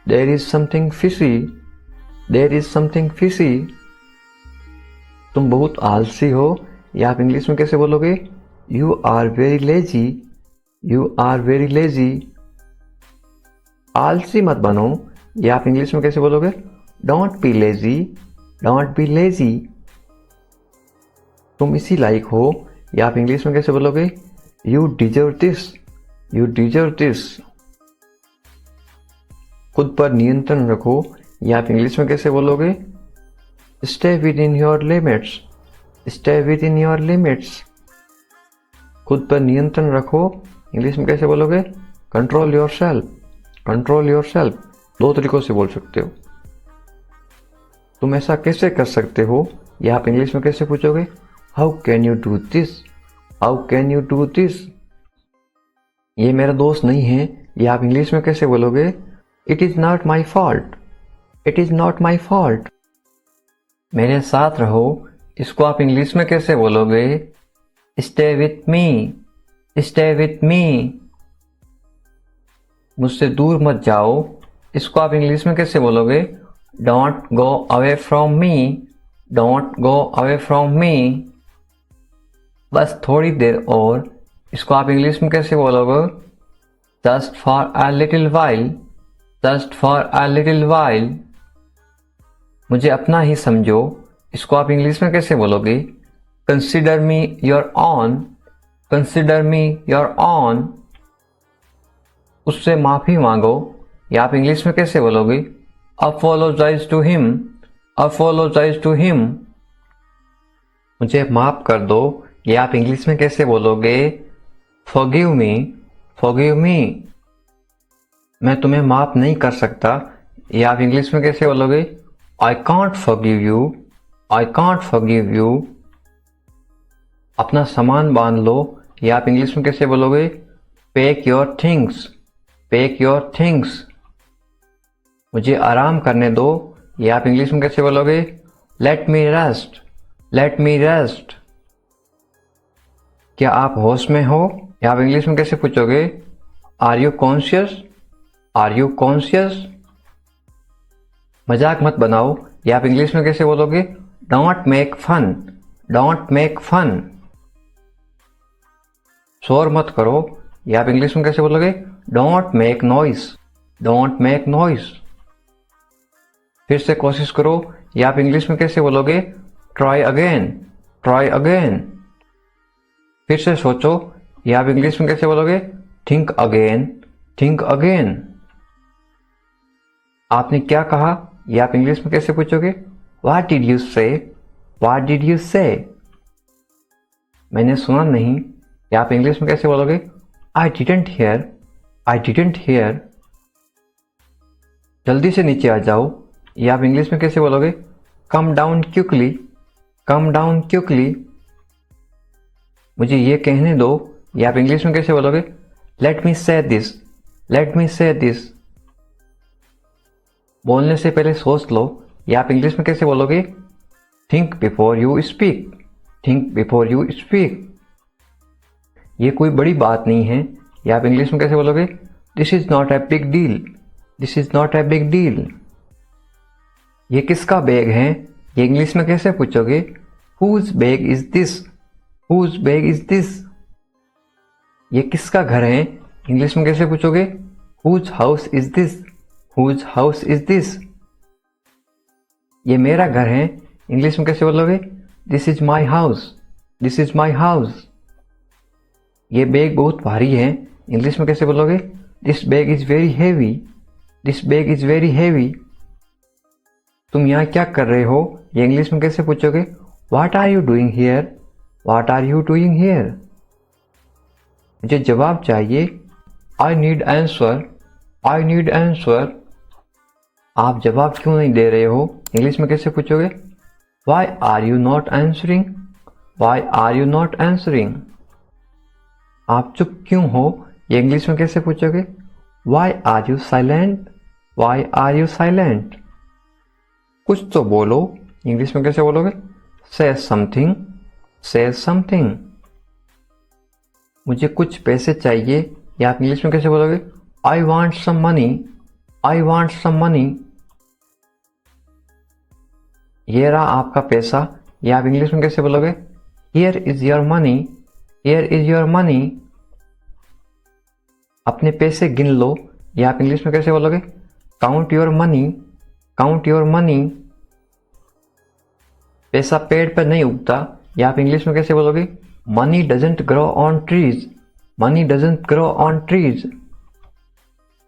Speaker 1: there is something fishy, there is something fishy. तुम बहुत आलसी हो, या आप इंग्लिश में कैसे बोलोगे you are very lazy, you are very lazy. आलसी मत बनो, या आप इंग्लिश में कैसे बोलोगे don't be lazy, don't be lazy. तुम इसी लायक हो, या आप इंग्लिश में कैसे बोलोगे you deserve this, you deserve this. खुद पर नियंत्रण रखो, या आप इंग्लिश में कैसे बोलोगे stay with in your limits, stay with in your limits. खुद पर नियंत्रण रखो, इंग्लिश में कैसे बोलोगे control your self, control your self. दो तरीकों से बोल सकते हो। तुम ऐसा कैसे कर सकते हो, या आप इंग्लिश में कैसे पूछोगे how can you do this, how can you do this. ये मेरा दोस्त नहीं है, या आप इंग्लिश में कैसे बोलोगे it is not my fault, it is not my fault. मेरे साथ रहो, इसको आप इंग्लिश में कैसे बोलोगे stay with me, stay with me. मुझसे दूर मत जाओ, इसको आप इंग्लिश में कैसे बोलोगे don't go away from me, don't go away from me. बस थोड़ी देर और, इसको आप इंग्लिश में कैसे बोलोगे just for a little while, just for a little while. मुझे अपना ही समझो,
Speaker 3: इसको आप इंग्लिश में कैसे बोलोगे? Consider me your own, consider me your own. उससे माफी मांगो, या आप इंग्लिश में कैसे बोलोगे? Apologise to him, apologise to him. मुझे माफ कर दो, या आप इंग्लिश में कैसे बोलोगे? Forgive me, forgive me. मैं तुम्हें माफ नहीं कर सकता, या आप इंग्लिश में कैसे बोलोगे? I can't forgive you, I can't forgive you. अपना सामान बांध लो, या आप इंग्लिश में कैसे बोलोगे? Pack your things, pack your things. मुझे आराम करने दो, या आप इंग्लिश में कैसे बोलोगे? लेट मी रेस्ट, लेट मी रेस्ट। क्या आप होश में हो, या आप इंग्लिश में कैसे पूछोगे? Are you conscious, are you conscious. मजाक मत बनाओ, या आप इंग्लिश में कैसे बोलोगे? Don't make fun, don't make fun. शोर मत करो, या आप इंग्लिश में कैसे बोलोगे? Don't make noise, don't make noise. फिर से कोशिश करो, या आप इंग्लिश में कैसे बोलोगे? Try again, try again. फिर से सोचो, या आप इंग्लिश में कैसे बोलोगे? Think again, think again. आपने क्या कहा, या आप इंग्लिश में कैसे पूछोगे? व्हाट डिड यू से, व्हाट डिड यू से। मैंने सुना नहीं, या आप इंग्लिश में कैसे बोलोगे? I didn't here, I didn't here. जल्दी से नीचे आ जाओ, या आप इंग्लिश में कैसे बोलोगे? Come down quickly, come down quickly. मुझे ये कहने दो, या आप इंग्लिश में कैसे बोलोगे? लेट मी से दिस, लेट मी से दिस। बोलने से पहले सोच लो, या आप इंग्लिश में कैसे बोलोगे? Think before you speak, think before you speak. ये कोई बड़ी बात नहीं है, या आप इंग्लिश में कैसे बोलोगे? This is not a big deal, this is not a big deal. ये किसका बैग है, ये इंग्लिश में कैसे पूछोगे? Whose bag is this, whose bag is this. ये किसका घर है, इंग्लिश में कैसे पूछोगे? Whose house is this, whose house is this. ये मेरा घर है, इंग्लिश में कैसे बोलोगे? This is my house, this is my house. ये बैग बहुत भारी है, इंग्लिश में कैसे बोलोगे? This bag is very heavy, this bag is very heavy. तुम यहाँ क्या कर रहे हो, ये इंग्लिश में कैसे पूछोगे? What are you doing here, what are you doing here. मुझे जवाब चाहिए, I need answer, I need answer. आप जवाब क्यों नहीं दे रहे हो, इंग्लिश में कैसे पूछोगे? Why are you not answering, why are you not answering. आप चुप क्यों हो, ये इंग्लिश में कैसे पूछोगे? Why are you silent, why are you silent. कुछ तो बोलो, इंग्लिश में कैसे बोलोगे? से समथिंग, से समथिंग। मुझे कुछ पैसे चाहिए, या आप इंग्लिश में कैसे बोलोगे? I want some money, I want some money. ये रहा आपका पैसा, या आप इंग्लिश में कैसे बोलोगे? Here is your money, here is your money. अपने पैसे गिन लो, या आप इंग्लिश में कैसे बोलोगे? Count your money, count your money. पैसा पेड़ पर नहीं उगता, या आप इंग्लिश में कैसे बोलोगे? Money doesn't grow on trees, money doesn't grow on trees.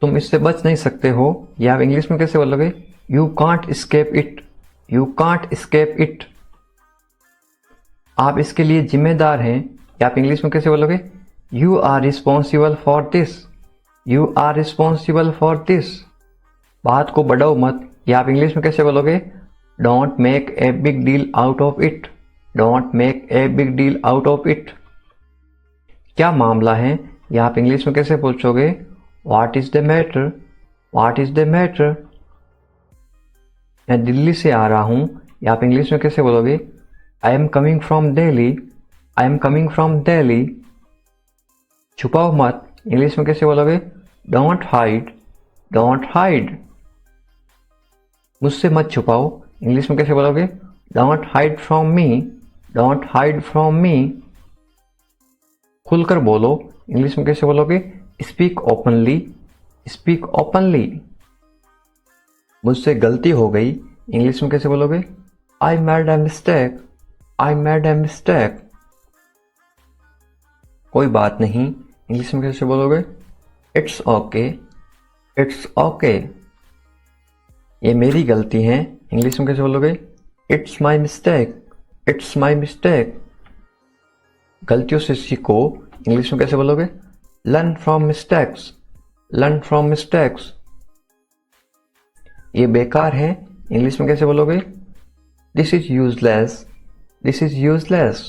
Speaker 3: तुम इससे बच नहीं सकते हो, या आप इंग्लिश में कैसे बोलोगे? You can't escape it, you can't escape it. आप इसके लिए जिम्मेदार हैं, या आप इंग्लिश में कैसे बोलोगे? You are responsible for this, you are responsible for this. बात को बढ़ाओ मत, या आप इंग्लिश में कैसे बोलोगे? Don't make a big deal out of it, don't make a big deal out of it. क्या मामला है, या आप इंग्लिश में कैसे पूछोगे? What is the matter, what is the matter. मैं दिल्ली से आ रहा हूं, या आप इंग्लिश में कैसे बोलोगे? I am coming from Delhi, I am coming from Delhi. छुपाओ मत, इंग्लिश में कैसे बोलोगे? Don't hide, don't hide. मुझसे मत छुपाओ, इंग्लिश में कैसे बोलोगे? Don't hide from me, don't hide from me. खुलकर बोलो, इंग्लिश में कैसे बोलोगे? Speak openly, speak openly. मुझसे गलती हो गई, इंग्लिश में कैसे बोलोगे? I made a mistake. I made a mistake. कोई बात नहीं इंग्लिश में कैसे बोलोगे? It's okay. It's okay. ये मेरी गलती है इंग्लिश में कैसे बोलोगे? It's my mistake. It's my mistake. गलतियों से सीखो इंग्लिश में कैसे बोलोगे? Learn from mistakes. Learn from mistakes. ये बेकार है इंग्लिश में कैसे बोलोगे? This is useless. This is useless.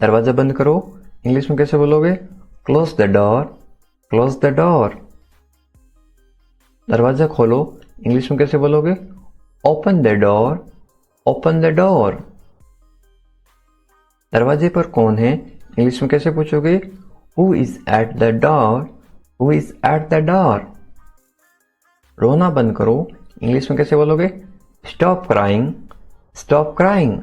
Speaker 3: दरवाजा बंद करो इंग्लिश में कैसे बोलोगे? Close the door. Close the door. दरवाजा खोलो इंग्लिश में कैसे बोलोगे? Open the door. Open the door. दरवाजे पर कौन है इंग्लिश में कैसे पूछोगे? Who is at the door? Who is at the door? रोना बंद करो इंग्लिश में कैसे बोलोगे? Stop crying. Stop crying.